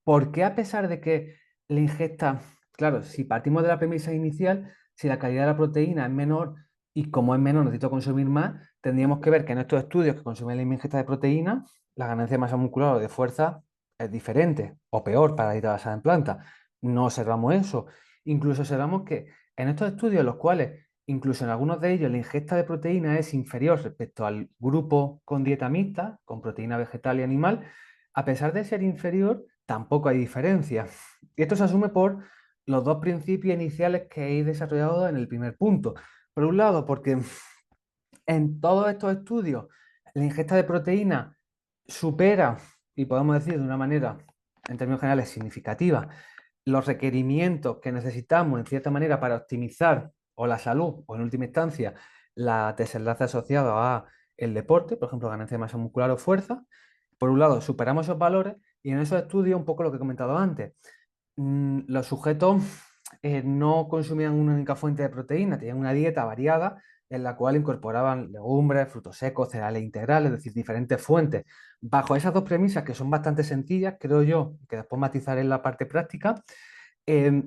¿por qué a pesar de que la ingesta, claro, si partimos de la premisa inicial, si la calidad de la proteína es menor y como es menor necesito consumir más, tendríamos que ver que en estos estudios que consumen la misma ingesta de proteína, la ganancia de masa muscular o de fuerza es diferente o peor para la dieta basada en planta. No observamos eso. Incluso observamos que en estos estudios, los cuales, incluso en algunos de ellos, la ingesta de proteína es inferior respecto al grupo con dieta mixta, con proteína vegetal y animal, a pesar de ser inferior, tampoco hay diferencia. Y esto se asume por los dos principios iniciales que he desarrollado en el primer punto. Por un lado, porque en todos estos estudios la ingesta de proteína supera, y podemos decir de una manera, en términos generales, significativa, los requerimientos que necesitamos, en cierta manera, para optimizar o la salud, o en última instancia, la desenlace asociado a el deporte, por ejemplo, ganancia de masa muscular o fuerza. Por un lado, superamos esos valores y en esos estudios, un poco lo que he comentado antes, los sujetos no consumían una única fuente de proteína, tenían una dieta variada en la cual incorporaban legumbres, frutos secos, cereales integrales, es decir, diferentes fuentes. Bajo esas dos premisas, que son bastante sencillas, creo yo, que después matizaré en la parte práctica, eh,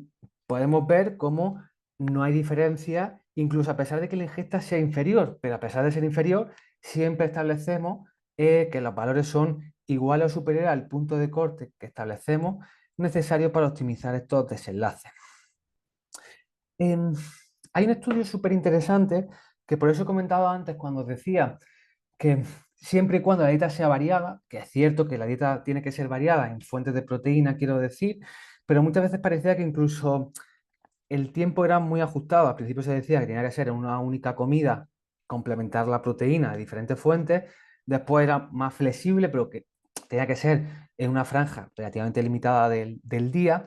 podemos ver cómo no hay diferencia, incluso a pesar de que la ingesta sea inferior, pero a pesar de ser inferior, siempre establecemos que los valores son iguales o superiores al punto de corte que establecemos necesario para optimizar estos desenlaces. Em, Hay un estudio súper interesante que por eso he comentado antes cuando os decía que siempre y cuando la dieta sea variada, que es cierto que la dieta tiene que ser variada en fuentes de proteína, quiero decir, pero muchas veces parecía que incluso el tiempo era muy ajustado. Al principio se decía que tenía que ser en una única comida, complementar la proteína de diferentes fuentes. Después era más flexible, pero que tenía que ser en una franja relativamente limitada del día.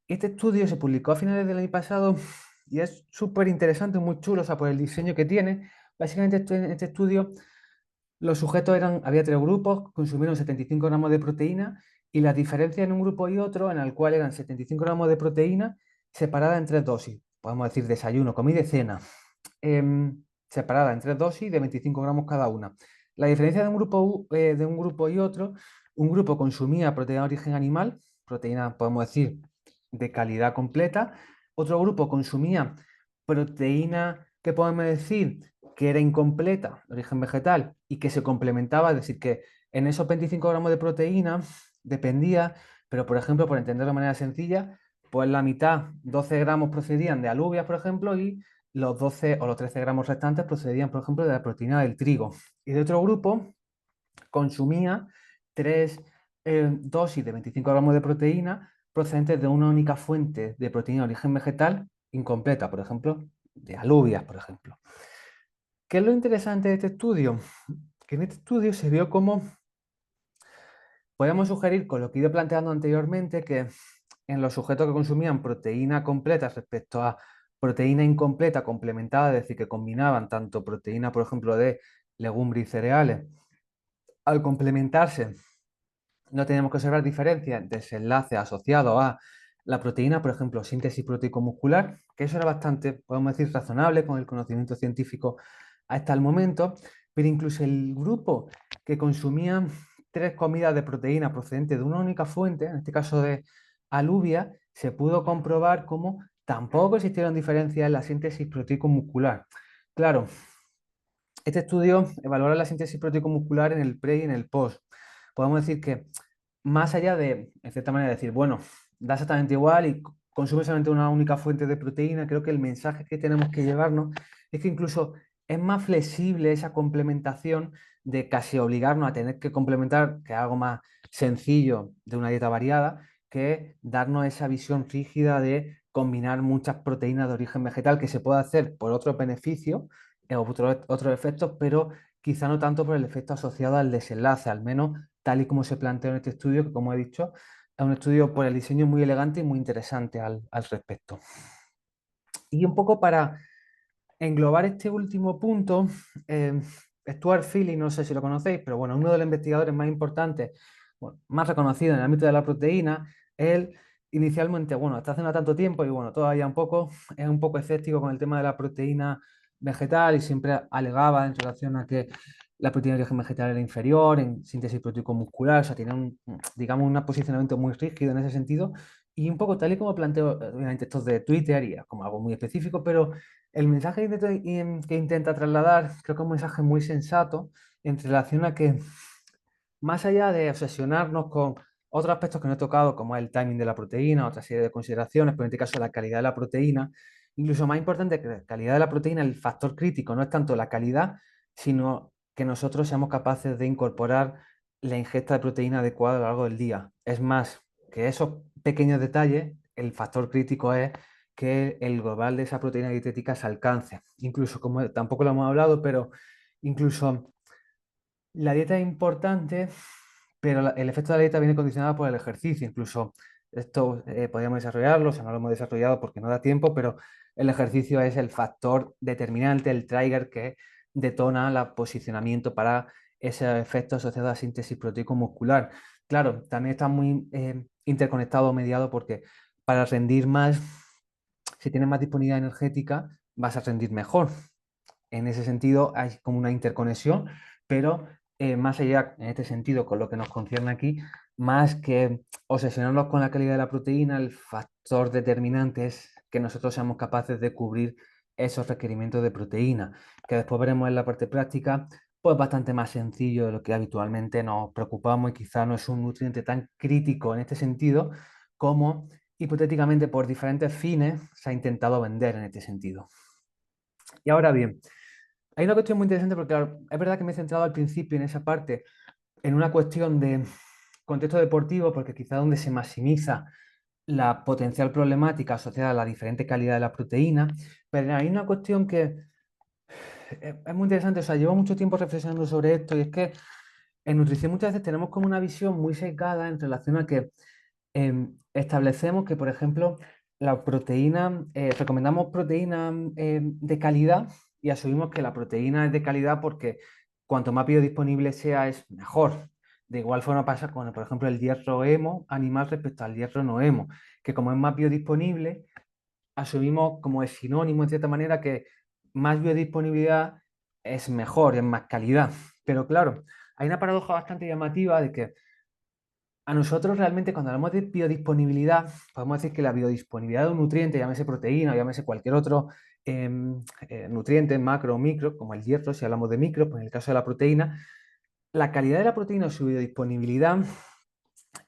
Este estudio se publicó a finales del año pasado y es súper interesante, muy chulo, o sea, por el diseño que tiene. Básicamente, en este estudio los sujetos eran, había tres grupos, consumieron 75 gramos de proteína y las diferencias en un grupo y otro, en el cual eran 75 gramos de proteína separada en tres dosis. Podemos decir desayuno, comida y cena. Separada en tres dosis de 25 gramos cada una. La diferencia de de un grupo y otro, un grupo consumía proteína de origen animal, proteína, podemos decir, de calidad completa. Otro grupo consumía proteína, que podemos decir, que era incompleta, de origen vegetal, y que se complementaba, es decir, que en esos 25 gramos de proteína dependía, pero por ejemplo, por entenderlo de manera sencilla, pues la mitad, 12 gramos procedían de alubias, por ejemplo, y los 12 o los 13 gramos restantes procedían, por ejemplo, de la proteína del trigo. Y de otro grupo consumía tres dosis de 25 gramos de proteína procedentes de una única fuente de proteína de origen vegetal incompleta, por ejemplo, de alubias, por ejemplo. ¿Qué es lo interesante de este estudio? Que en este estudio se vio cómo podemos sugerir, con lo que he ido planteando anteriormente, que en los sujetos que consumían proteína completa respecto a proteína incompleta complementada, es decir, que combinaban tanto proteína, por ejemplo, de legumbres y cereales, al complementarse no tenemos que observar diferencias en desenlaces asociados a la proteína, por ejemplo, síntesis proteico-muscular, que eso era bastante, podemos decir, razonable con el conocimiento científico hasta el momento, pero incluso el grupo que consumía tres comidas de proteína procedentes de una única fuente, en este caso de alubia, se pudo comprobar cómo tampoco existieron diferencias en la síntesis proteico-muscular. Claro, este estudio evaluará la síntesis proteico-muscular en el pre y en el post. Podemos decir que más allá de, en cierta manera, decir, bueno, da exactamente igual y consume solamente una única fuente de proteína, creo que el mensaje que tenemos que llevarnos es que incluso es más flexible esa complementación de casi obligarnos a tener que complementar, que es algo más sencillo de una dieta variada, que darnos esa visión rígida de combinar muchas proteínas de origen vegetal que se puede hacer por otros beneficios, otros efectos, pero quizá no tanto por el efecto asociado al desenlace, al menos tal y como se planteó en este estudio, que como he dicho, es un estudio por el diseño muy elegante y muy interesante al respecto. Y un poco para englobar este último punto, eh, Stuart Philly, no sé si lo conocéis, pero bueno, uno de los investigadores más importantes, bueno, más reconocidos en el ámbito de la proteína, él inicialmente, bueno, hasta hace no tanto tiempo y bueno, todavía un poco, es un poco escéptico con el tema de la proteína vegetal y siempre alegaba en relación a que la proteína de origen vegetal era inferior en síntesis proteico-muscular, o sea, tiene un, digamos, un posicionamiento muy rígido en ese sentido y un poco tal y como planteo, obviamente, estos de Twitter y es como algo muy específico, pero el mensaje que intenta trasladar creo que es un mensaje muy sensato en relación a que más allá de obsesionarnos con otros aspectos que no he tocado, como es el timing de la proteína, otra serie de consideraciones, pero en este caso la calidad de la proteína, incluso más importante que la calidad de la proteína, el factor crítico no es tanto la calidad, sino que nosotros seamos capaces de incorporar la ingesta de proteína adecuada a lo largo del día. Es más, que esos pequeños detalles, el factor crítico es que el global de esa proteína dietética se alcance. Incluso, como tampoco lo hemos hablado, pero incluso la dieta es importante, pero el efecto de la dieta viene condicionado por el ejercicio. Incluso esto podríamos desarrollarlo, o sea, no lo hemos desarrollado porque no da tiempo, pero el ejercicio es el factor determinante, el trigger que detona el posicionamiento para ese efecto asociado a la síntesis proteico-muscular. Claro, también está muy interconectado, mediado, porque para rendir más, si tienes más disponibilidad energética, vas a rendir mejor. En ese sentido, hay como una interconexión, pero más allá, en este sentido, con lo que nos concierne aquí, más que obsesionarnos con la calidad de la proteína, el factor determinante es que nosotros seamos capaces de cubrir esos requerimientos de proteína, que después veremos en la parte práctica, pues bastante más sencillo de lo que habitualmente nos preocupamos y quizá no es un nutriente tan crítico en este sentido como hipotéticamente por diferentes fines se ha intentado vender en este sentido. Y ahora bien, hay una cuestión muy interesante porque, claro, es verdad que me he centrado al principio en esa parte, en una cuestión de contexto deportivo, porque quizá donde se maximiza la potencial problemática asociada a la diferente calidad de la proteína, pero hay una cuestión que es muy interesante, o sea, llevo mucho tiempo reflexionando sobre esto y es que en nutrición muchas veces tenemos como una visión muy sesgada en relación a que establecemos que, por ejemplo, la proteína, recomendamos proteína de calidad y asumimos que la proteína es de calidad porque cuanto más biodisponible sea es mejor. De igual forma pasa con, por ejemplo, el hierro hemo animal respecto al hierro no hemo, que como es más biodisponible, asumimos como es sinónimo, en cierta manera, que más biodisponibilidad es mejor, es más calidad. Pero claro, hay una paradoja bastante llamativa de que a nosotros realmente cuando hablamos de biodisponibilidad, podemos decir que la biodisponibilidad de un nutriente, llámese proteína o llámese cualquier otro nutriente, macro o micro, como el hierro, si hablamos de micro, pues en el caso de la proteína, la calidad de la proteína o su biodisponibilidad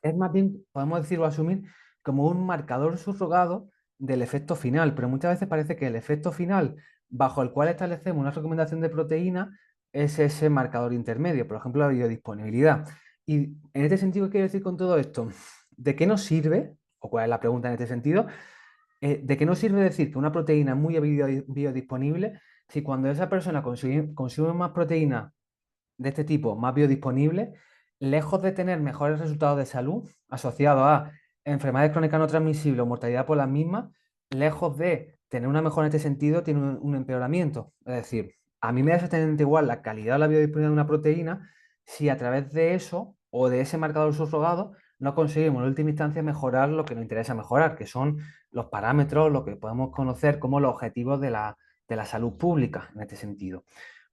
es más bien, podemos decir o asumir, como un marcador subrogado del efecto final, pero muchas veces parece que el efecto final bajo el cual establecemos una recomendación de proteína es ese marcador intermedio, por ejemplo, la biodisponibilidad. Y en este sentido, ¿qué quiero decir con todo esto? ¿De qué nos sirve, o cuál es la pregunta en este sentido? ¿De qué nos sirve decir que una proteína es muy biodisponible si cuando esa persona consume más proteína de este tipo más biodisponibles, lejos de tener mejores resultados de salud asociados a enfermedades crónicas no transmisibles o mortalidad por las mismas, lejos de tener una mejora en este sentido, tiene un empeoramiento? Es decir, a mí me da exactamente igual la calidad o la biodisponibilidad de una proteína si a través de eso o de ese marcador subrogado no conseguimos en última instancia mejorar lo que nos interesa mejorar, que son los parámetros, lo que podemos conocer como los objetivos de la salud pública en este sentido.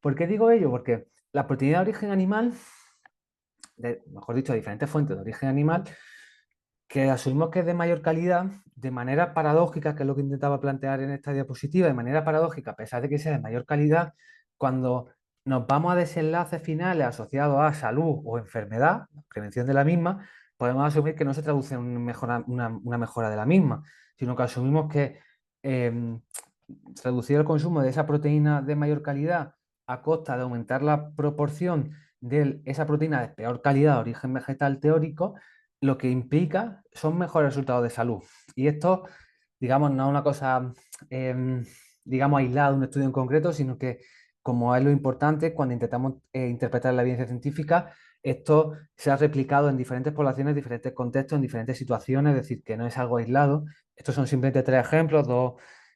¿Por qué digo ello? Porque la proteína de origen animal, mejor dicho, de diferentes fuentes de origen animal, que asumimos que es de mayor calidad, de manera paradójica, que es lo que intentaba plantear en esta diapositiva, de manera paradójica, a pesar de que sea de mayor calidad, cuando nos vamos a desenlaces finales asociados a salud o enfermedad, prevención de la misma, podemos asumir que no se traduce en una mejora de la misma, sino que asumimos que eh, reducir el consumo de esa proteína de mayor calidad a costa de aumentar la proporción de esa proteína de peor calidad de origen vegetal teórico, lo que implica son mejores resultados de salud. Y esto, digamos, no es una cosa, eh, digamos, aislada de un estudio en concreto, sino que, como es lo importante, cuando intentamos interpretar la evidencia científica, esto se ha replicado en diferentes poblaciones, en diferentes contextos, en diferentes situaciones, es decir, que no es algo aislado. Estos son simplemente tres ejemplos, dos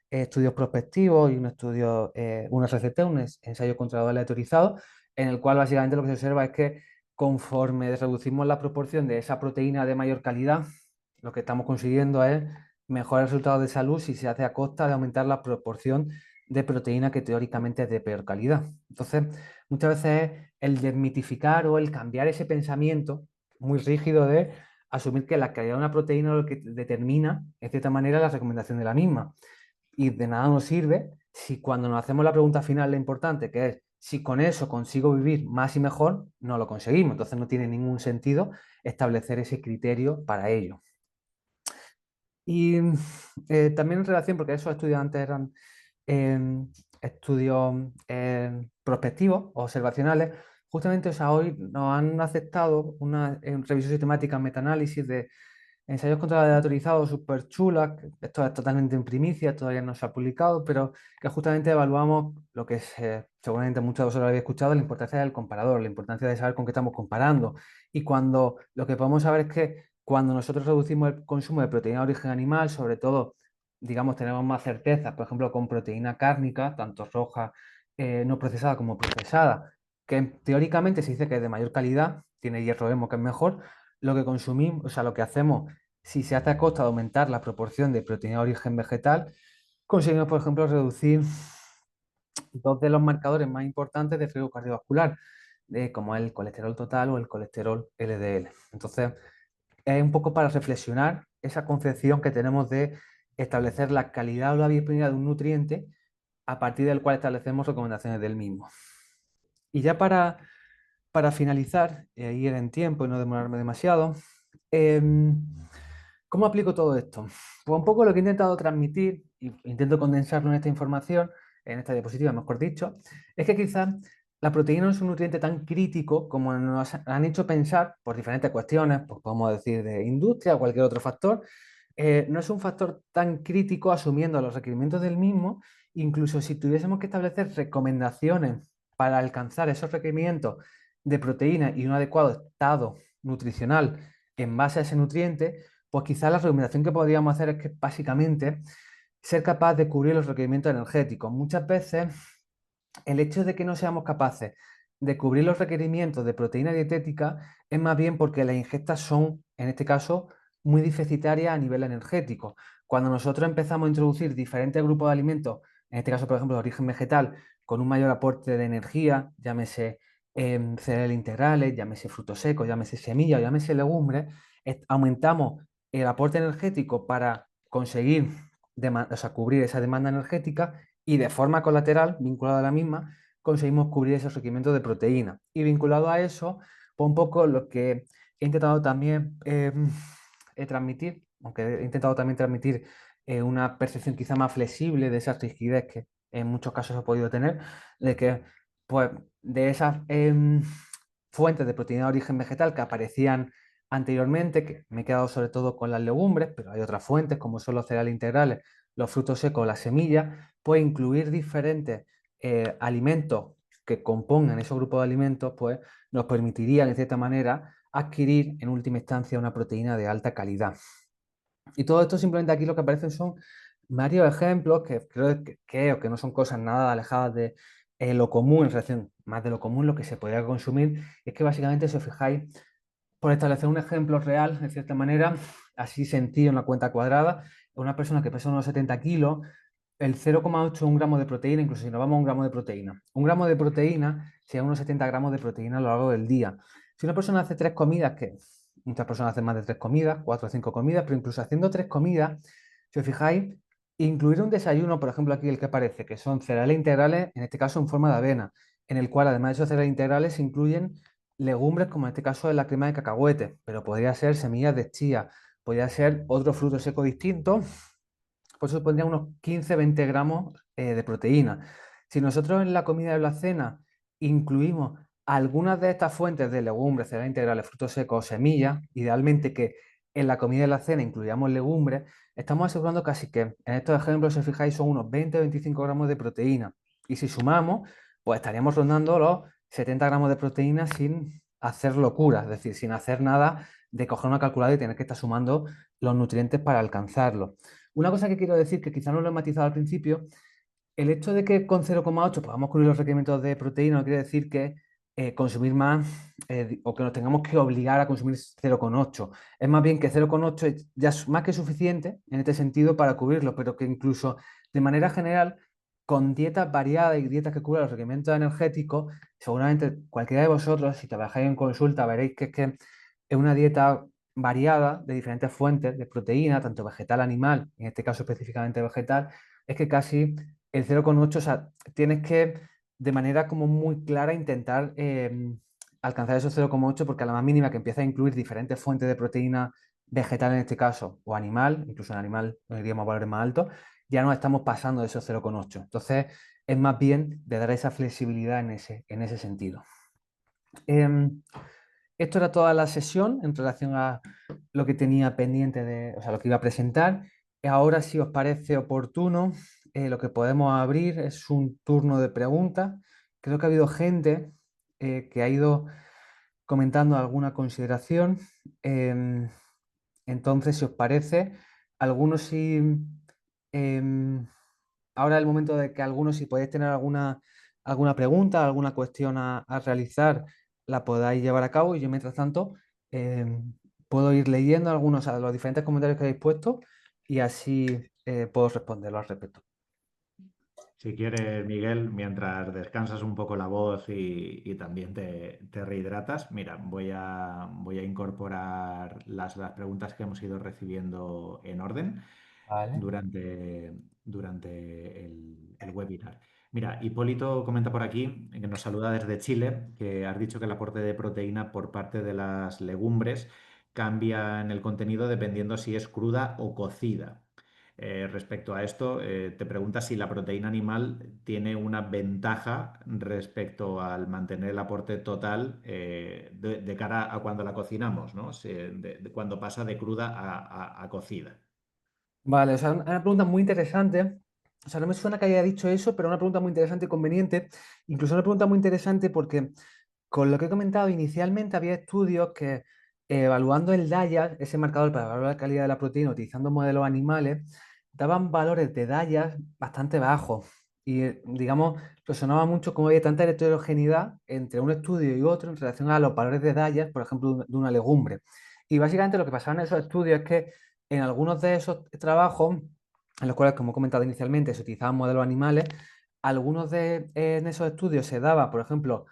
estudios prospectivos y un estudio, un RCT, un ensayo controlado aleatorizado, en el cual básicamente lo que se observa es que conforme reducimos la proporción de esa proteína de mayor calidad, lo que estamos consiguiendo es mejores resultados de salud si se hace a costa de aumentar la proporción de proteína que teóricamente es de peor calidad. Entonces, muchas veces es el desmitificar o el cambiar ese pensamiento muy rígido de asumir que la calidad de una proteína es lo que determina, en cierta manera, la recomendación de la misma. Y de nada nos sirve si cuando nos hacemos la pregunta final, la importante, que es si con eso consigo vivir más y mejor, no lo conseguimos. Entonces no tiene ningún sentido establecer ese criterio para ello. Y también en relación, porque esos estudios antes eran estudios prospectivos, observacionales, justamente, o sea, hoy nos han aceptado una revisión sistemática, metanálisis de ensayos contra aleatorizados súper chulas, esto es totalmente en primicia, todavía no se ha publicado, pero que justamente evaluamos lo que es, seguramente muchos de vosotros lo habéis escuchado, la importancia del comparador, la importancia de saber con qué estamos comparando. Y cuando lo que podemos saber es que cuando nosotros reducimos el consumo de proteína de origen animal, sobre todo, digamos, tenemos más certeza, por ejemplo, con proteína cárnica, tanto roja, no procesada como procesada, que teóricamente se dice que es de mayor calidad, tiene hierro hemo que es mejor, lo que consumimos, o sea, lo que hacemos si se hace a costa de aumentar la proporción de proteína de origen vegetal, conseguimos, por ejemplo, reducir dos de los marcadores más importantes de riesgo cardiovascular, como el colesterol total o el colesterol LDL. Entonces, es un poco para reflexionar esa concepción que tenemos de establecer la calidad o la biodisponibilidad de un nutriente a partir del cual establecemos recomendaciones del mismo. Y ya para finalizar, ir en tiempo y no demorarme demasiado, ¿cómo aplico todo esto? Pues un poco lo que he intentado transmitir, y intento condensarlo en esta información, en esta diapositiva, mejor dicho, es que quizás la proteína no es un nutriente tan crítico como nos han hecho pensar por diferentes cuestiones, pues podemos decir de industria o cualquier otro factor. No es un factor tan crítico asumiendo los requerimientos del mismo, incluso si tuviésemos que establecer recomendaciones para alcanzar esos requerimientos de proteína y un adecuado estado nutricional en base a ese nutriente, pues quizás la recomendación que podríamos hacer es que básicamente ser capaz de cubrir los requerimientos energéticos. Muchas veces el hecho de que no seamos capaces de cubrir los requerimientos de proteína dietética es más bien porque las ingestas son, en este caso, muy deficitarias a nivel energético. Cuando nosotros empezamos a introducir diferentes grupos de alimentos, en este caso, por ejemplo, de origen vegetal, con un mayor aporte de energía, llámese cereales integrales, llámese frutos secos, llámese semillas, llámese legumbres, aumentamos el aporte energético para conseguir o sea, cubrir esa demanda energética y de forma colateral, vinculada a la misma, conseguimos cubrir esos requerimientos de proteína. Y vinculado a eso, pues un poco lo que he intentado también transmitir, aunque he intentado también transmitir una percepción quizá más flexible de esa rigidez que en muchos casos he podido tener, de que pues de esas fuentes de proteína de origen vegetal que aparecían anteriormente, que me he quedado sobre todo con las legumbres, pero hay otras fuentes como son los cereales integrales, los frutos secos, las semillas, pues incluir diferentes alimentos que compongan esos grupos de alimentos, pues nos permitiría, de cierta manera, adquirir en última instancia una proteína de alta calidad. Y todo esto simplemente aquí lo que aparecen son varios ejemplos que creo que no son cosas nada alejadas de lo común, en relación más de lo común, lo que se podría consumir. Es que básicamente, si os fijáis, por establecer un ejemplo real, de cierta manera, así sencillo en la cuenta cuadrada, una persona que pesa unos 70 kilos, el 0,8 un gramo de proteína, incluso si nos vamos a un gramo de proteína. Un gramo de proteína sería unos 70 gramos de proteína a lo largo del día. Si una persona hace tres comidas, que muchas personas hacen más de tres comidas, cuatro o cinco comidas, pero incluso haciendo tres comidas, si os fijáis, incluir un desayuno, por ejemplo, aquí el que aparece, que son cereales integrales, en este caso en forma de avena, en el cual además de esos cereales integrales se incluyen legumbres, como en este caso es la crema de cacahuete, pero podría ser semillas de chía, podría ser otro fruto seco distinto, pues eso supondría unos 15-20 gramos de proteína. Si nosotros en la comida de la cena incluimos algunas de estas fuentes de legumbres, cereales integrales, frutos secos, semillas, idealmente que en la comida de la cena incluyamos legumbres, estamos asegurando casi que en estos ejemplos, si os fijáis, son unos 20-25 gramos de proteína. Y si sumamos, pues estaríamos rondando los 70 gramos de proteína sin hacer locuras, es decir, sin hacer nada de coger una calculadora y tener que estar sumando los nutrientes para alcanzarlo. Una cosa que quiero decir, que quizá no lo he matizado al principio, el hecho de que con 0,8 podamos cubrir los requerimientos de proteína no quiere decir que consumir más o que nos tengamos que obligar a consumir 0,8. Es más bien que 0,8 es ya más que suficiente en este sentido para cubrirlo, pero que incluso de manera general, con dietas variadas y dietas que cubran los requerimientos energéticos, seguramente cualquiera de vosotros, si trabajáis en consulta, veréis que es una dieta variada de diferentes fuentes de proteína, tanto vegetal, animal, en este caso específicamente vegetal, es que casi el 0,8, o sea, tienes que de manera como muy clara intentar alcanzar esos 0,8 porque a la más mínima que empieza a incluir diferentes fuentes de proteína vegetal en este caso, o animal, incluso en animal nos iríamos a valores más altos, ya no estamos pasando de esos 0,8. Entonces, es más bien de dar esa flexibilidad en ese sentido. Esto era toda la sesión en relación a lo que tenía pendiente de, o sea, lo que iba a presentar. Ahora, si os parece oportuno, lo que podemos abrir es un turno de preguntas. Creo que ha habido gente que ha ido comentando alguna consideración. Em, entonces, si os parece, algunos si ahora es el momento de que algunos, si podéis tener alguna pregunta, alguna cuestión a realizar, la podáis llevar a cabo y yo, mientras tanto, puedo ir leyendo algunos a los diferentes comentarios que habéis puesto y así puedo responderlo al respecto. Si quieres, Miguel, mientras descansas un poco la voz y también te rehidratas, mira, voy a incorporar las preguntas que hemos ido recibiendo en orden Vale. durante, durante el webinar. Mira, Hipólito comenta por aquí, que nos saluda desde Chile, que has dicho que el aporte de proteína por parte de las legumbres cambia en el contenido dependiendo si es cruda o cocida. Respecto a esto, te preguntas si la proteína animal tiene una ventaja respecto al mantener el aporte total de cara a cuando la cocinamos, ¿no? De cuando pasa de cruda a cocida. Vale, o sea, una pregunta muy interesante. O sea, no me suena que haya dicho eso, pero una pregunta muy interesante y conveniente. Incluso una pregunta muy interesante porque con lo que he comentado inicialmente, había estudios que evaluando el DIAS, ese marcador para evaluar la calidad de la proteína utilizando modelos animales, daban valores de DIAS bastante bajos. Y, digamos, resonaba mucho cómo había tanta heterogeneidad entre un estudio y otro en relación a los valores de DIAS, por ejemplo, de una legumbre. Y básicamente lo que pasaba en esos estudios es que en algunos de esos trabajos, en los cuales, como he comentado inicialmente, se utilizaban modelos animales, algunos en esos estudios se daba, por ejemplo,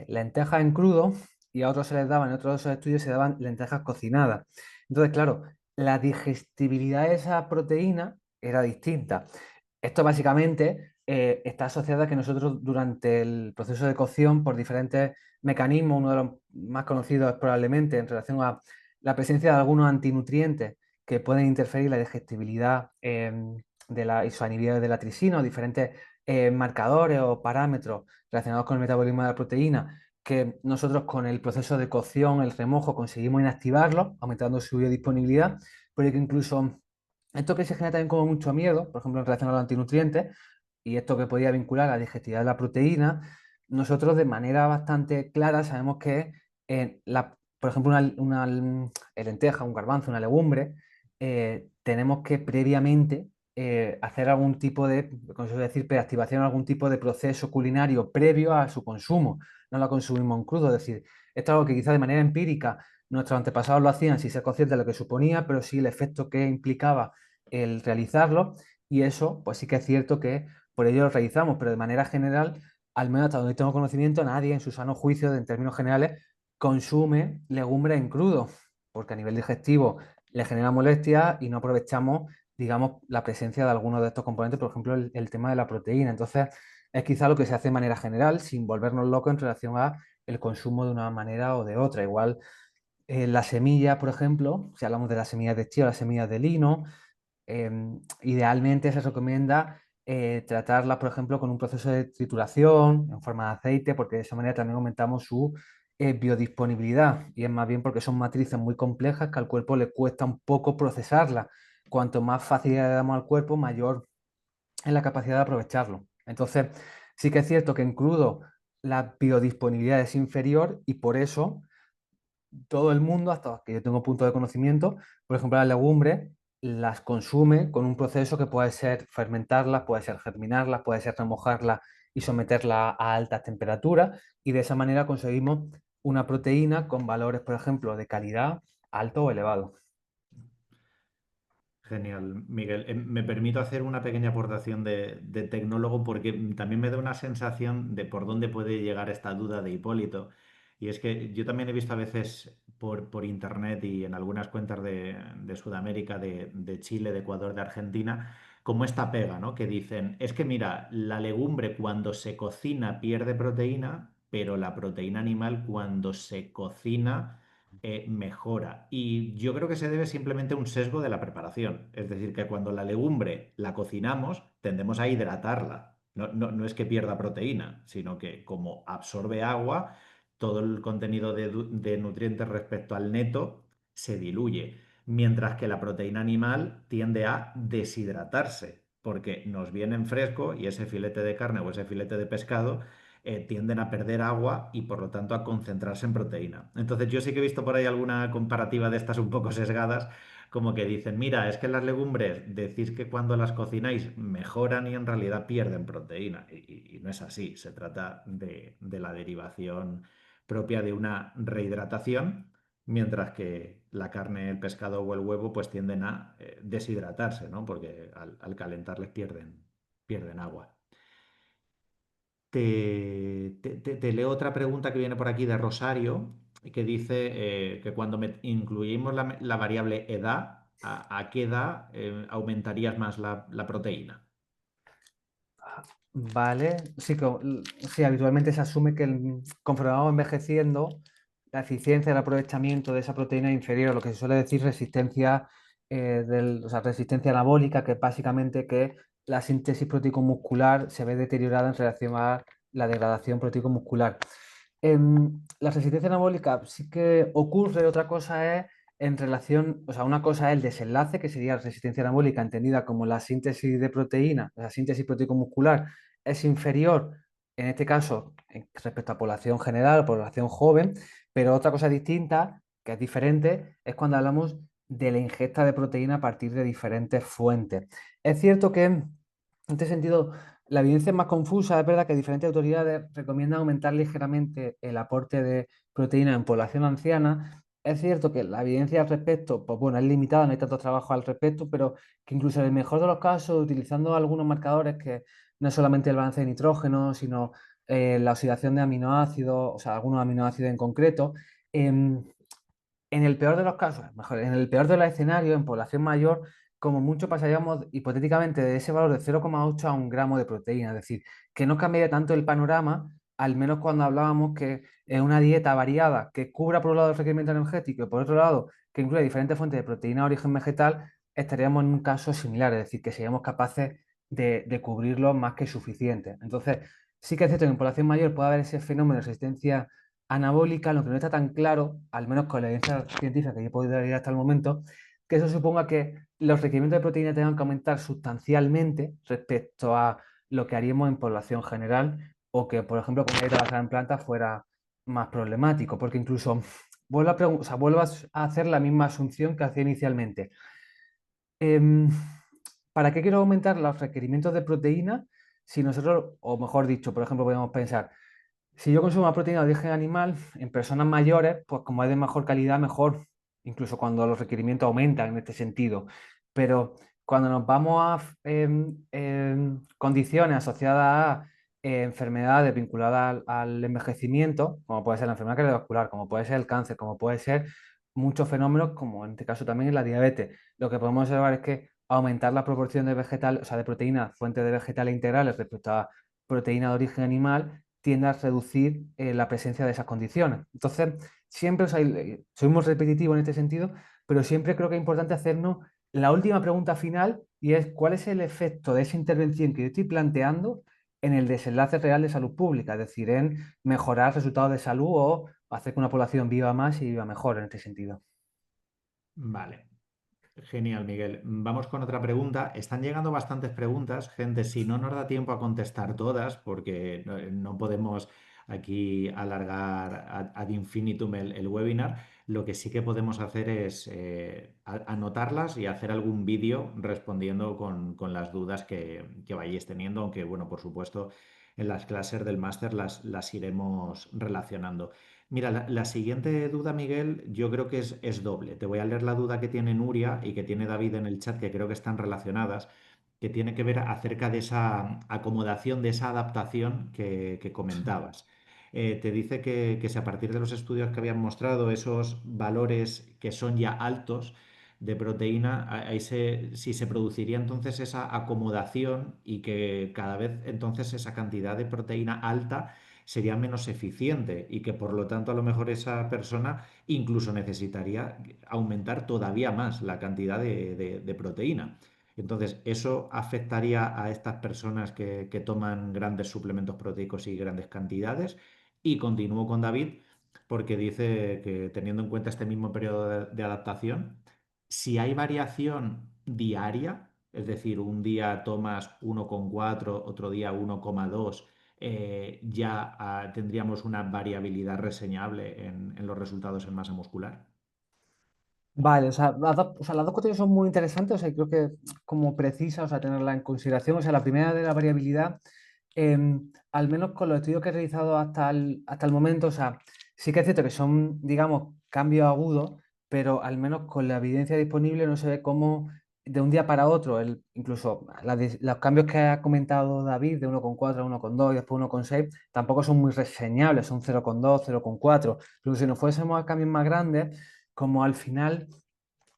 lentejas en crudo y a otros se les daban, en otros de esos estudios se daban lentejas cocinadas. Entonces, claro, la digestibilidad de esa proteína era distinta. Esto básicamente está asociado a que nosotros durante el proceso de cocción, por diferentes mecanismos, uno de los más conocidos es probablemente en relación a la presencia de algunos antinutrientes que pueden interferir en la digestibilidad de la isoanibilidad de la trisina o diferentes marcadores o parámetros relacionados con el metabolismo de la proteína, que nosotros con el proceso de cocción, el remojo, conseguimos inactivarlo, aumentando su biodisponibilidad, pero que incluso esto que se genera también como mucho miedo, por ejemplo, en relación a los antinutrientes, y esto que podía vincular a la digestibilidad de la proteína, nosotros de manera bastante clara sabemos que por ejemplo, una lenteja, un garbanzo, una legumbre, tenemos que previamente hacer algún tipo de, como se suele decir, preactivación, algún tipo de proceso culinario previo a su consumo. No la consumimos en crudo, es decir, esto es algo que quizá de manera empírica nuestros antepasados lo hacían sin ser conscientes de lo que suponía, pero sí el efecto que implicaba el realizarlo, y eso, pues sí que es cierto que por ello lo realizamos, pero de manera general, al menos hasta donde tengo conocimiento, nadie en su sano juicio, en términos generales, consume legumbres en crudo, porque a nivel digestivo le genera molestia y no aprovechamos, digamos, la presencia de algunos de estos componentes, por ejemplo, el tema de la proteína. Entonces, es quizá lo que se hace de manera general, sin volvernos locos en relación a el consumo de una manera o de otra. Igual, la semilla, por ejemplo, si hablamos de las semillas de chía o las semillas de lino, idealmente se recomienda tratarlas, por ejemplo, con un proceso de trituración en forma de aceite, porque de esa manera también aumentamos su biodisponibilidad. Y es más bien porque son matrices muy complejas que al cuerpo le cuesta un poco procesarlas. Cuanto más facilidad le damos al cuerpo, mayor es la capacidad de aprovecharlo. Entonces, sí que es cierto que en crudo la biodisponibilidad es inferior y por eso todo el mundo, hasta que yo tengo punto de conocimiento, por ejemplo, las legumbres las consume con un proceso que puede ser fermentarlas, puede ser germinarlas, puede ser remojarlas y someterlas a altas temperaturas, y de esa manera conseguimos una proteína con valores, por ejemplo, de calidad alto o elevado. Genial, Miguel. Me permito hacer una pequeña aportación de tecnólogo porque también me da una sensación de por dónde puede llegar esta duda de Hipólito. Y es que yo también he visto a veces por internet y en algunas cuentas de Sudamérica, de Chile, de Ecuador, de Argentina, como esta pega, ¿no? Que dicen, es que mira, la legumbre cuando se cocina pierde proteína, pero la proteína animal cuando se cocina mejora. Y yo creo que se debe simplemente a un sesgo de la preparación. Es decir, que cuando la legumbre la cocinamos, tendemos a hidratarla. No es que pierda proteína, sino que como absorbe agua, todo el contenido de nutrientes respecto al neto se diluye. Mientras que la proteína animal tiende a deshidratarse, porque nos viene en fresco y ese filete de carne o ese filete de pescado tienden a perder agua y por lo tanto a concentrarse en proteína. Entonces yo sí que he visto por ahí alguna comparativa de estas un poco sesgadas, como que dicen, mira, es que las legumbres decís que cuando las cocináis mejoran y en realidad pierden proteína. Y no es así, se trata de la derivación propia de una rehidratación mientras que la carne, el pescado o el huevo pues tienden a deshidratarse, ¿no? Porque al calentarles pierden agua. Te leo otra pregunta que viene por aquí de Rosario, que dice que cuando incluimos la variable edad, ¿a qué edad aumentarías más la proteína? Vale, sí, sí, habitualmente se asume que conforme vamos envejeciendo, la eficiencia del aprovechamiento de esa proteína es inferior a lo que se suele decir resistencia, o sea, resistencia anabólica, que es básicamente que la síntesis proteico-muscular se ve deteriorada en relación a la degradación proteico-muscular. La resistencia anabólica sí que ocurre, otra cosa es en relación, o sea, una cosa es el desenlace, que sería resistencia anabólica, entendida como la síntesis de proteína, la síntesis proteico-muscular es inferior, en este caso, respecto a población general, población joven, pero otra cosa distinta, que es diferente, es cuando hablamos de la ingesta de proteína a partir de diferentes fuentes. Es cierto que en este sentido la evidencia es más confusa, es verdad que diferentes autoridades recomiendan aumentar ligeramente el aporte de proteína en población anciana. Es cierto que la evidencia al respecto, pues bueno, es limitada, no hay tanto trabajo al respecto, pero que incluso en el mejor de los casos, utilizando algunos marcadores que no es solamente el balance de nitrógeno, sino la oxidación de aminoácidos, o sea, algunos aminoácidos en concreto, em, en el peor de los casos, mejor, en el peor de los escenarios, en población mayor, como mucho pasaríamos hipotéticamente de ese valor de 0,8 a 1 gramo de proteína. Es decir, que no cambiaría tanto el panorama, al menos cuando hablábamos que en una dieta variada que cubra por un lado el requerimiento energético y por otro lado que incluya diferentes fuentes de proteína de origen vegetal, estaríamos en un caso similar, es decir, que seríamos capaces de cubrirlo más que suficiente. Entonces, sí que es cierto que en población mayor puede haber ese fenómeno de resistencia anabólica, lo que no está tan claro, al menos con la evidencia científica que yo he podido leer hasta el momento, que eso suponga que los requerimientos de proteína tengan que aumentar sustancialmente respecto a lo que haríamos en población general o que, por ejemplo, con una dieta basada en plantas fuera más problemático, porque incluso o sea, vuelvo a hacer la misma asunción que hacía inicialmente. Em, ¿Para qué quiero aumentar los requerimientos de proteína si nosotros, o mejor dicho, por ejemplo, podemos pensar, si yo consumo proteína de origen animal en personas mayores, pues como es de mejor calidad, mejor, incluso cuando los requerimientos aumentan en este sentido. Pero cuando nos vamos a condiciones asociadas a enfermedades vinculadas al envejecimiento, como puede ser la enfermedad cardiovascular, como puede ser el cáncer, como puede ser muchos fenómenos, como en este caso también la diabetes, lo que podemos observar es que aumentar la proporción de vegetal, o sea, de proteínas, fuentes de vegetales integrales respecto a proteína de origen animal, tiende a reducir la presencia de esas condiciones. Entonces, siempre, o sea, soy muy repetitivo en este sentido, pero siempre creo que es importante hacernos la última pregunta final y es cuál es el efecto de esa intervención que yo estoy planteando en el desenlace real de salud pública, es decir, en mejorar resultados de salud o hacer que una población viva más y viva mejor en este sentido. Vale. Genial, Miguel. Vamos con otra pregunta. Están llegando bastantes preguntas, gente. Si no nos da tiempo a contestar todas, porque no podemos aquí alargar ad infinitum el webinar, lo que sí que podemos hacer es anotarlas y hacer algún vídeo respondiendo con las dudas que vayáis teniendo, aunque, bueno, por supuesto, en las clases del máster las iremos relacionando. Mira, la siguiente duda, Miguel, yo creo que es doble. Te voy a leer la duda que tiene Nuria y que tiene David en el chat, que creo que están relacionadas, que tiene que ver acerca de esa acomodación, de esa adaptación que comentabas. Te dice que si a partir de los estudios que habían mostrado esos valores que son ya altos de proteína, si se produciría entonces esa acomodación y que cada vez entonces esa cantidad de proteína alta sería menos eficiente y que por lo tanto a lo mejor esa persona incluso necesitaría aumentar todavía más la cantidad de proteína. Entonces, eso afectaría a estas personas que toman grandes suplementos proteicos y grandes cantidades. Y continúo con David porque dice que teniendo en cuenta este mismo periodo de adaptación, si hay variación diaria, es decir, un día tomas 1,4, otro día 1,2, ya tendríamos una variabilidad reseñable en los resultados en masa muscular. Vale, o sea, las dos cuestiones son muy interesantes, o sea, creo que como precisa, o sea, tenerla en consideración. O sea, la primera de la variabilidad, al menos con los estudios que he realizado hasta el momento, o sea, sí que es cierto que son, digamos, cambios agudos, pero al menos con la evidencia disponible no se ve cómo de un día para otro, incluso los cambios que ha comentado David de 1,4 a 1,2 y después 1,6 tampoco son muy reseñables, son 0,2, 0,4. Pero si nos fuésemos a cambios más grandes, como al final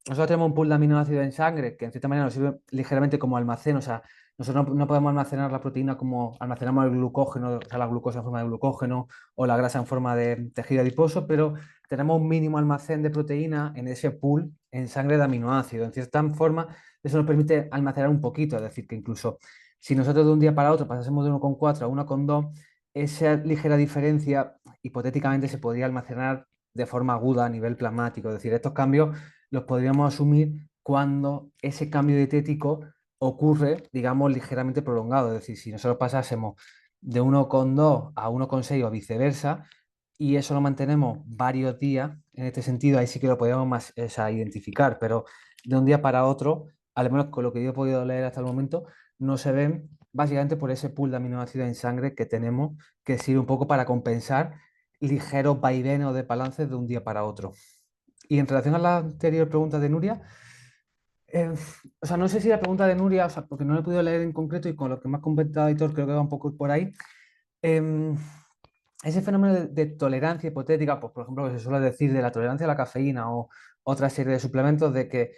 nosotros tenemos un pool de aminoácidos en sangre que en cierta manera nos sirve ligeramente como almacén, o sea, nosotros no podemos almacenar la proteína como almacenamos el glucógeno, o sea, la glucosa en forma de glucógeno o la grasa en forma de tejido adiposo, pero tenemos un mínimo almacén de proteína en ese pool en sangre de aminoácidos. En cierta forma, eso nos permite almacenar un poquito, es decir, que incluso si nosotros de un día para otro pasásemos de 1,4 a 1,2, esa ligera diferencia hipotéticamente se podría almacenar de forma aguda a nivel plasmático, es decir, estos cambios los podríamos asumir cuando ese cambio dietético ocurre, digamos, ligeramente prolongado. Es decir, si nosotros pasásemos de 1,2 a 1,6 o viceversa, y eso lo mantenemos varios días, en este sentido, ahí sí que lo podemos más, o sea, identificar, pero de un día para otro, al menos con lo que yo he podido leer hasta el momento, no se ven básicamente por ese pool de aminoácidos en sangre que tenemos, que sirve un poco para compensar ligeros vaivenes o desbalances de un día para otro. Y en relación a la anterior pregunta de Nuria, eh, o sea, no sé si la pregunta de Nuria, o sea, porque no la he podido leer en concreto y con lo que me ha comentado Aitor creo que va un poco por ahí. eh, Ese fenómeno de tolerancia hipotética, pues por ejemplo, que se suele decir de la tolerancia a la cafeína o otra serie de suplementos, de que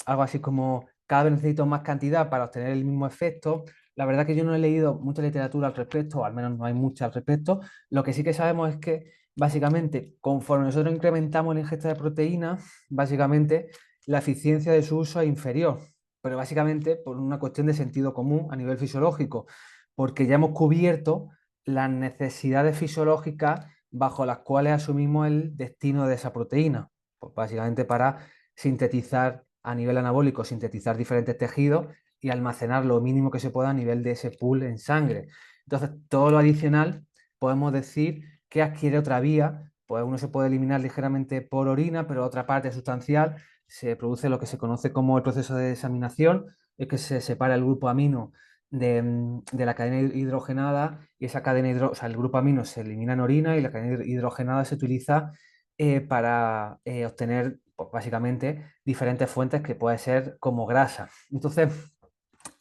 algo así como cada vez necesito más cantidad para obtener el mismo efecto. La verdad que yo no he leído mucha literatura al respecto, o al menos no hay mucha al respecto. Lo que sí que sabemos es que básicamente conforme nosotros incrementamos la ingesta de proteína, básicamente la eficiencia de su uso es inferior, pero básicamente por una cuestión de sentido común a nivel fisiológico, porque ya hemos cubierto las necesidades fisiológicas bajo las cuales asumimos el destino de esa proteína. Pues básicamente para sintetizar a nivel anabólico, sintetizar diferentes tejidos y almacenar lo mínimo que se pueda a nivel de ese pool en sangre. Entonces, todo lo adicional podemos decir que adquiere otra vía, pues uno se puede eliminar ligeramente por orina, pero otra parte sustancial se produce lo que se conoce como el proceso de desaminación, es que se separa el grupo amino de la cadena hidrogenada y esa cadena o sea, el grupo amino se elimina en orina y la cadena hidrogenada se utiliza para obtener pues, básicamente diferentes fuentes que puede ser como grasa. Entonces,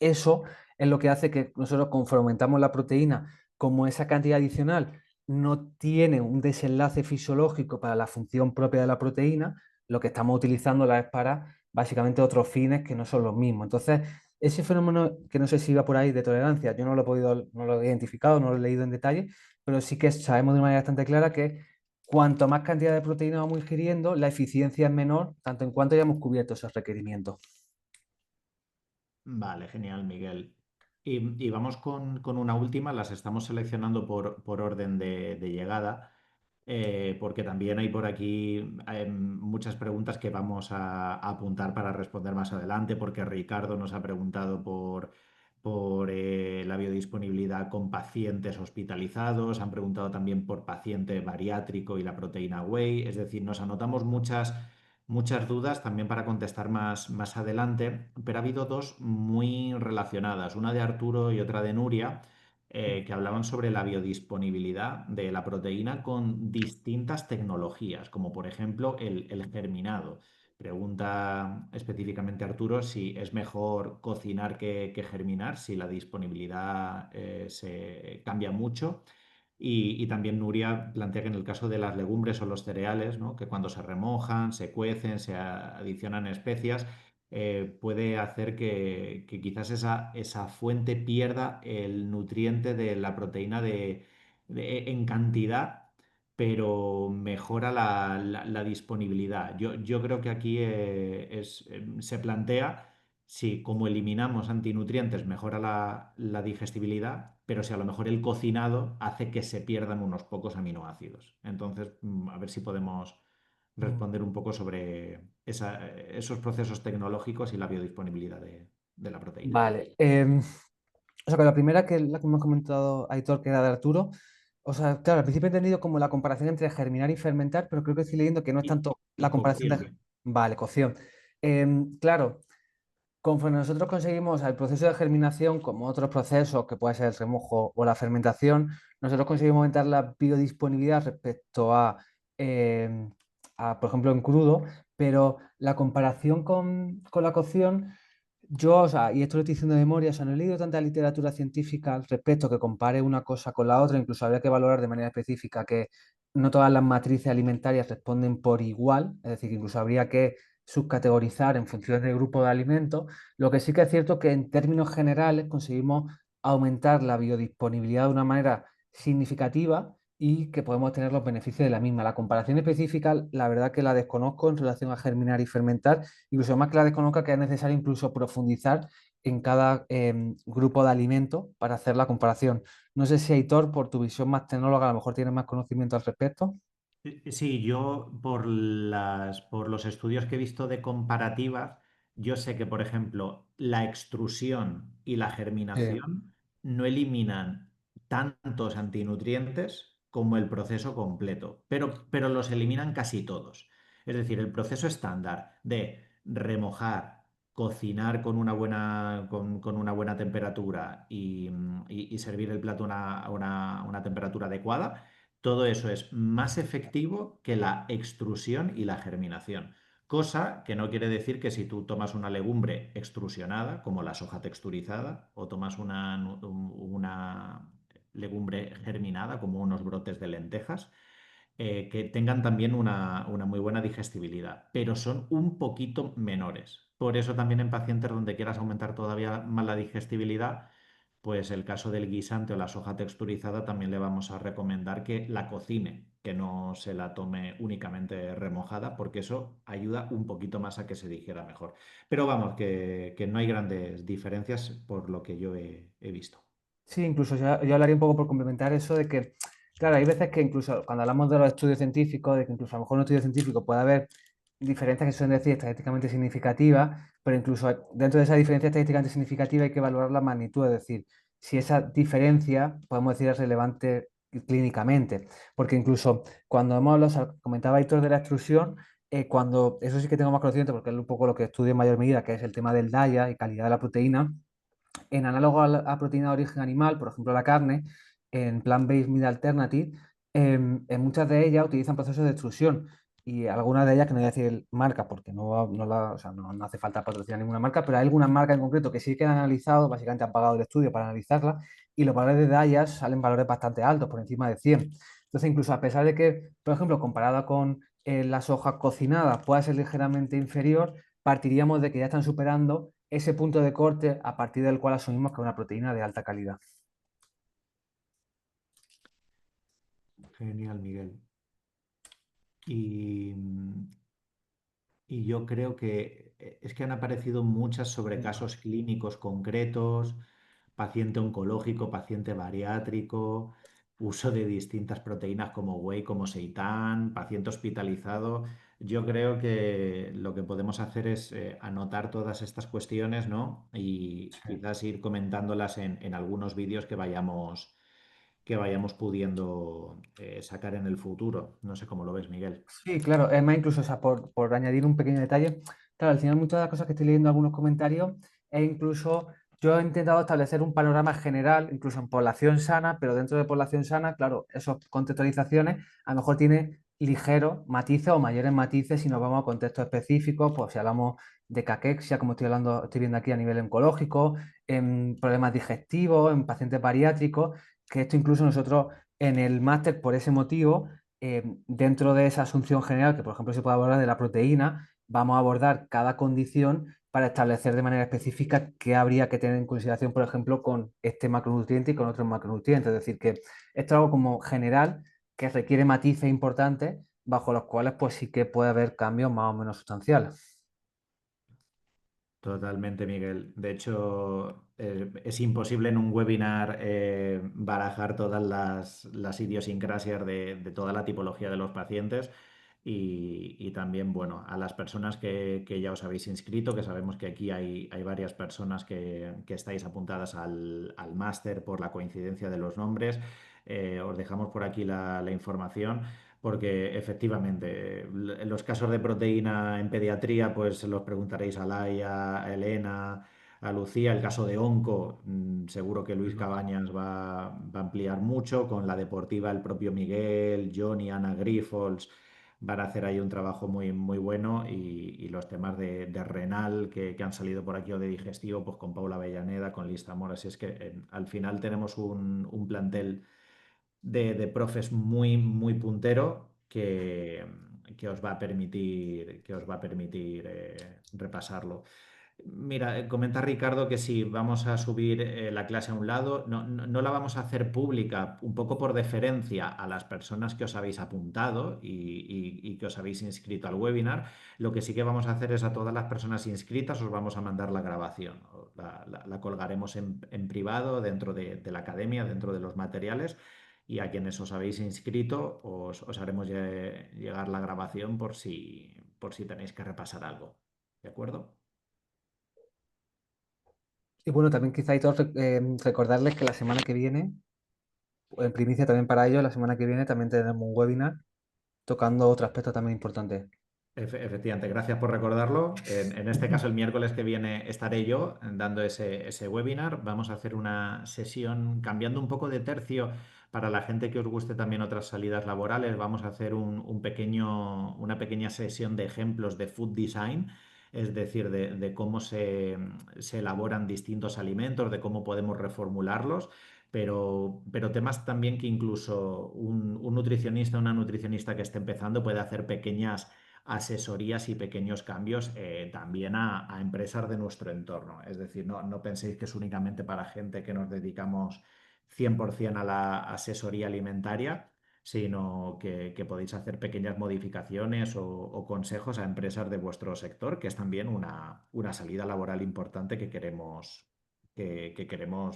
eso es lo que hace que nosotros conforme aumentamos la proteína, como esa cantidad adicional no tiene un desenlace fisiológico para la función propia de la proteína, lo que estamos utilizándola es para básicamente otros fines que no son los mismos. Entonces, ese fenómeno que no sé si iba por ahí de tolerancia, yo no lo he podido, no lo he identificado, no lo he leído en detalle, pero sí que sabemos de una manera bastante clara que cuanto más cantidad de proteína vamos ingiriendo, la eficiencia es menor, tanto en cuanto hayamos cubierto esos requerimientos. Vale, genial, Miguel. Y vamos con una última, las estamos seleccionando por orden de llegada, porque también hay por aquí muchas preguntas que vamos a apuntar para responder más adelante, porque Ricardo nos ha preguntado por la biodisponibilidad con pacientes hospitalizados, han preguntado también por paciente bariátrico y la proteína whey, es decir, nos anotamos muchas dudas también para contestar más adelante, pero ha habido dos muy relacionadas, una de Arturo y otra de Nuria, que hablaban sobre la biodisponibilidad de la proteína con distintas tecnologías, como por ejemplo el germinado. Pregunta específicamente Arturo si es mejor cocinar que germinar, si la disponibilidad se cambia mucho. Y también Nuria plantea que en el caso de las legumbres o los cereales, ¿no? Que cuando se remojan, se cuecen, se adicionan especias, puede hacer que quizás esa fuente pierda el nutriente de la proteína en cantidad, pero mejora la disponibilidad. Yo creo que aquí se plantea si como eliminamos antinutrientes mejora la digestibilidad, pero si a lo mejor el cocinado hace que se pierdan unos pocos aminoácidos. Entonces, a ver si podemos Mm. responder un poco sobre esos procesos tecnológicos y la biodisponibilidad de la proteína. Vale. O sea, con la primera que la que hemos comentado Aitor, que era de Arturo, o sea, claro, al principio he entendido como la comparación entre germinar y fermentar, pero creo que estoy leyendo que no es Y, tanto la y comparación de... cocción. Vale, cocción. Claro, conforme nosotros conseguimos el proceso de germinación, como otros procesos, que puede ser el remojo o la fermentación, nosotros conseguimos aumentar la biodisponibilidad respecto a por ejemplo, en crudo, pero la comparación con la cocción, yo, o sea, y esto lo estoy diciendo de memoria, o sea, no he leído tanta literatura científica al respecto que compare una cosa con la otra, incluso habría que valorar de manera específica que no todas las matrices alimentarias responden por igual, es decir, que incluso habría que subcategorizar en función del grupo de alimentos. Lo que sí que es cierto es que en términos generales conseguimos aumentar la biodisponibilidad de una manera significativa y que podemos tener los beneficios de la misma. La comparación específica, la verdad que la desconozco en relación a germinar y fermentar, incluso más que la desconozca, que es necesario incluso profundizar en cada grupo de alimentos para hacer la comparación. No sé si Aitor, por tu visión más tecnóloga, a lo mejor tienes más conocimiento al respecto. Sí, yo por los estudios que he visto de comparativas, yo sé que, por ejemplo, la extrusión y la Sí, germinación no eliminan tantos antinutrientes como el proceso completo, pero los eliminan casi todos. Es decir, el proceso estándar de remojar, cocinar con una buena temperatura y servir el plato a una temperatura adecuada, todo eso es más efectivo que la extrusión y la germinación. Cosa que no quiere decir que si tú tomas una legumbre extrusionada, como la soja texturizada, o tomas una legumbre germinada, como unos brotes de lentejas, que tengan también una muy buena digestibilidad, pero son un poquito menores. Por eso también en pacientes donde quieras aumentar todavía más la digestibilidad, pues el caso del guisante o la soja texturizada también le vamos a recomendar que la cocine, que no se la tome únicamente remojada, porque eso ayuda un poquito más a que se digiera mejor. Pero vamos, que no hay grandes diferencias por lo que yo he visto. sí, incluso yo hablaría un poco por complementar eso de que, claro, hay veces que incluso cuando hablamos de los estudios científicos, de que incluso a lo mejor en un estudio científico puede haber diferencias que suelen decir estadísticamente significativas, pero incluso dentro de esa diferencia estadísticamente significativa hay que evaluar la magnitud, es decir, si esa diferencia, podemos decir, es relevante clínicamente, porque incluso cuando hemos hablado, o sea, comentaba Héctor de la extrusión, cuando, eso sí que tengo más conocimiento porque es un poco lo que estudio en mayor medida, que es el tema del DAIA y calidad de la proteína, en análogo a proteína de origen animal, por ejemplo la carne, en Plant-Based Meat Alternative, en muchas de ellas utilizan procesos de extrusión y algunas de ellas, que no voy a decir marca porque o sea, no hace falta patrocinar ninguna marca, pero hay algunas marcas en concreto que sí que han analizado, básicamente han pagado el estudio para analizarla y los valores de ellas salen valores bastante altos, por encima de 100. Entonces, incluso a pesar de que, por ejemplo, comparada con las hojas cocinadas pueda ser ligeramente inferior, partiríamos de que ya están superando ese punto de corte a partir del cual asumimos que es una proteína de alta calidad. Genial, Miguel. Y, y yo creo que es que han aparecido muchas sobre casos clínicos concretos, paciente oncológico, paciente bariátrico, uso de distintas proteínas como whey, como seitán, paciente hospitalizado. Yo creo que lo que podemos hacer es anotar todas estas cuestiones, ¿no? Y Sí. quizás ir comentándolas en algunos vídeos que vayamos pudiendo sacar en el futuro. No sé cómo lo ves, Miguel. Sí, claro. Es más, incluso, o sea, por añadir un pequeño detalle, claro, al final muchas de las cosas que estoy leyendo en algunos comentarios es incluso, yo he intentado establecer un panorama general, incluso en población sana, pero dentro de población sana, claro, esas contextualizaciones a lo mejor tiene ligeros matices o mayores matices si nos vamos a contextos específicos, pues si hablamos de caquexia, como estoy hablando, estoy viendo aquí a nivel oncológico, en problemas digestivos, en pacientes bariátricos, que esto incluso nosotros en el máster por ese motivo dentro de esa asunción general, que por ejemplo se puede abordar de la proteína, vamos a abordar cada condición para establecer de manera específica qué habría que tener en consideración, por ejemplo, con este macronutriente y con otros macronutrientes. Es decir, que esto es algo como general que requiere matices importantes bajo los cuales pues sí que puede haber cambios más o menos sustanciales. Totalmente, Miguel. De hecho, es imposible en un webinar barajar todas las idiosincrasias de toda la tipología de los pacientes y también, bueno, a las personas que ya os habéis inscrito, que sabemos que aquí hay varias personas que estáis apuntadas al máster por la coincidencia de los nombres. Os dejamos por aquí la información. Porque efectivamente, en los casos de proteína en pediatría, pues los preguntaréis a Laia, a Elena, a Lucía. El caso de Onco, seguro que Luis Cabañas va a ampliar mucho. Con la deportiva, el propio Miguel, Johnny, Ana Grifols. van a hacer ahí un trabajo muy, muy bueno y los temas de renal que han salido por aquí o de digestivo, pues con Paula Avellaneda, con Liz Zamora, así es que al final tenemos un plantel de profes muy, muy puntero que os va a permitir, repasarlo. Mira, comenta Ricardo que si vamos a subir la clase a un lado, no la vamos a hacer pública, un poco por deferencia a las personas que os habéis apuntado y que os habéis inscrito al webinar. Lo que sí que vamos a hacer es a todas las personas inscritas os vamos a mandar la grabación. La colgaremos en privado dentro de la academia, dentro de los materiales. Y a quienes os habéis inscrito os haremos llegar la grabación por si tenéis que repasar algo. ¿De acuerdo? Y bueno, también quizá hay todos recordarles que la semana que viene, en primicia también para ellos, la semana que viene también tenemos un webinar tocando otro aspecto también importante. Efectivamente, gracias por recordarlo. En este caso, el miércoles que viene estaré yo dando ese webinar. Vamos a hacer una sesión cambiando un poco de tercio para la gente que os guste también otras salidas laborales. Vamos a hacer una pequeña sesión de ejemplos de food design, es decir, de cómo se elaboran distintos alimentos, de cómo podemos reformularlos. Pero temas también que incluso un nutricionista, una nutricionista que esté empezando puede hacer pequeñas asesorías y pequeños cambios también a empresas de nuestro entorno. Es decir, no penséis que es únicamente para gente que nos dedicamos 100% a la asesoría alimentaria, sino que podéis hacer pequeñas modificaciones o consejos a empresas de vuestro sector, que es también una salida laboral importante que queremos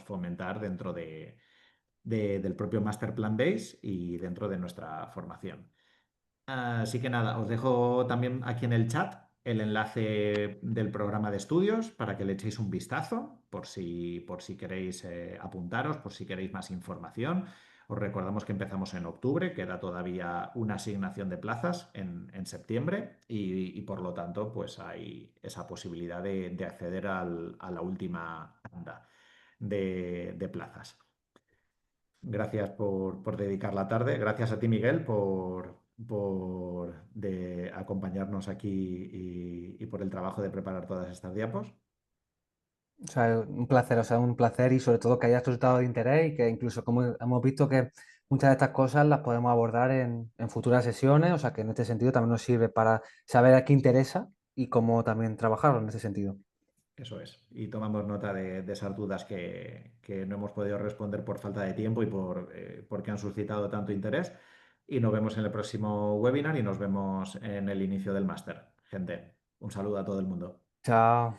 fomentar dentro del propio Master Plan Base y dentro de nuestra formación. Así que nada, os dejo también aquí en el chat el enlace del programa de estudios para que le echéis un vistazo por si queréis apuntaros, por si queréis más información. Os recordamos que empezamos en octubre, queda todavía una asignación de plazas en septiembre y por lo tanto pues hay esa posibilidad de acceder a la última tanda de plazas. Gracias por dedicar la tarde. Gracias a ti, Miguel, por acompañarnos aquí y por el trabajo de preparar todas estas diapos. O sea, un placer y sobre todo que haya resultado de interés y que incluso como hemos visto que muchas de estas cosas las podemos abordar en futuras sesiones, o sea que en este sentido también nos sirve para saber a qué interesa y cómo también trabajarlo en ese sentido. Eso es. Y tomamos nota de esas dudas que no hemos podido responder por falta de tiempo y porque han suscitado tanto interés. Y nos vemos en el próximo webinar y nos vemos en el inicio del máster. Gente, un saludo a todo el mundo. Chao.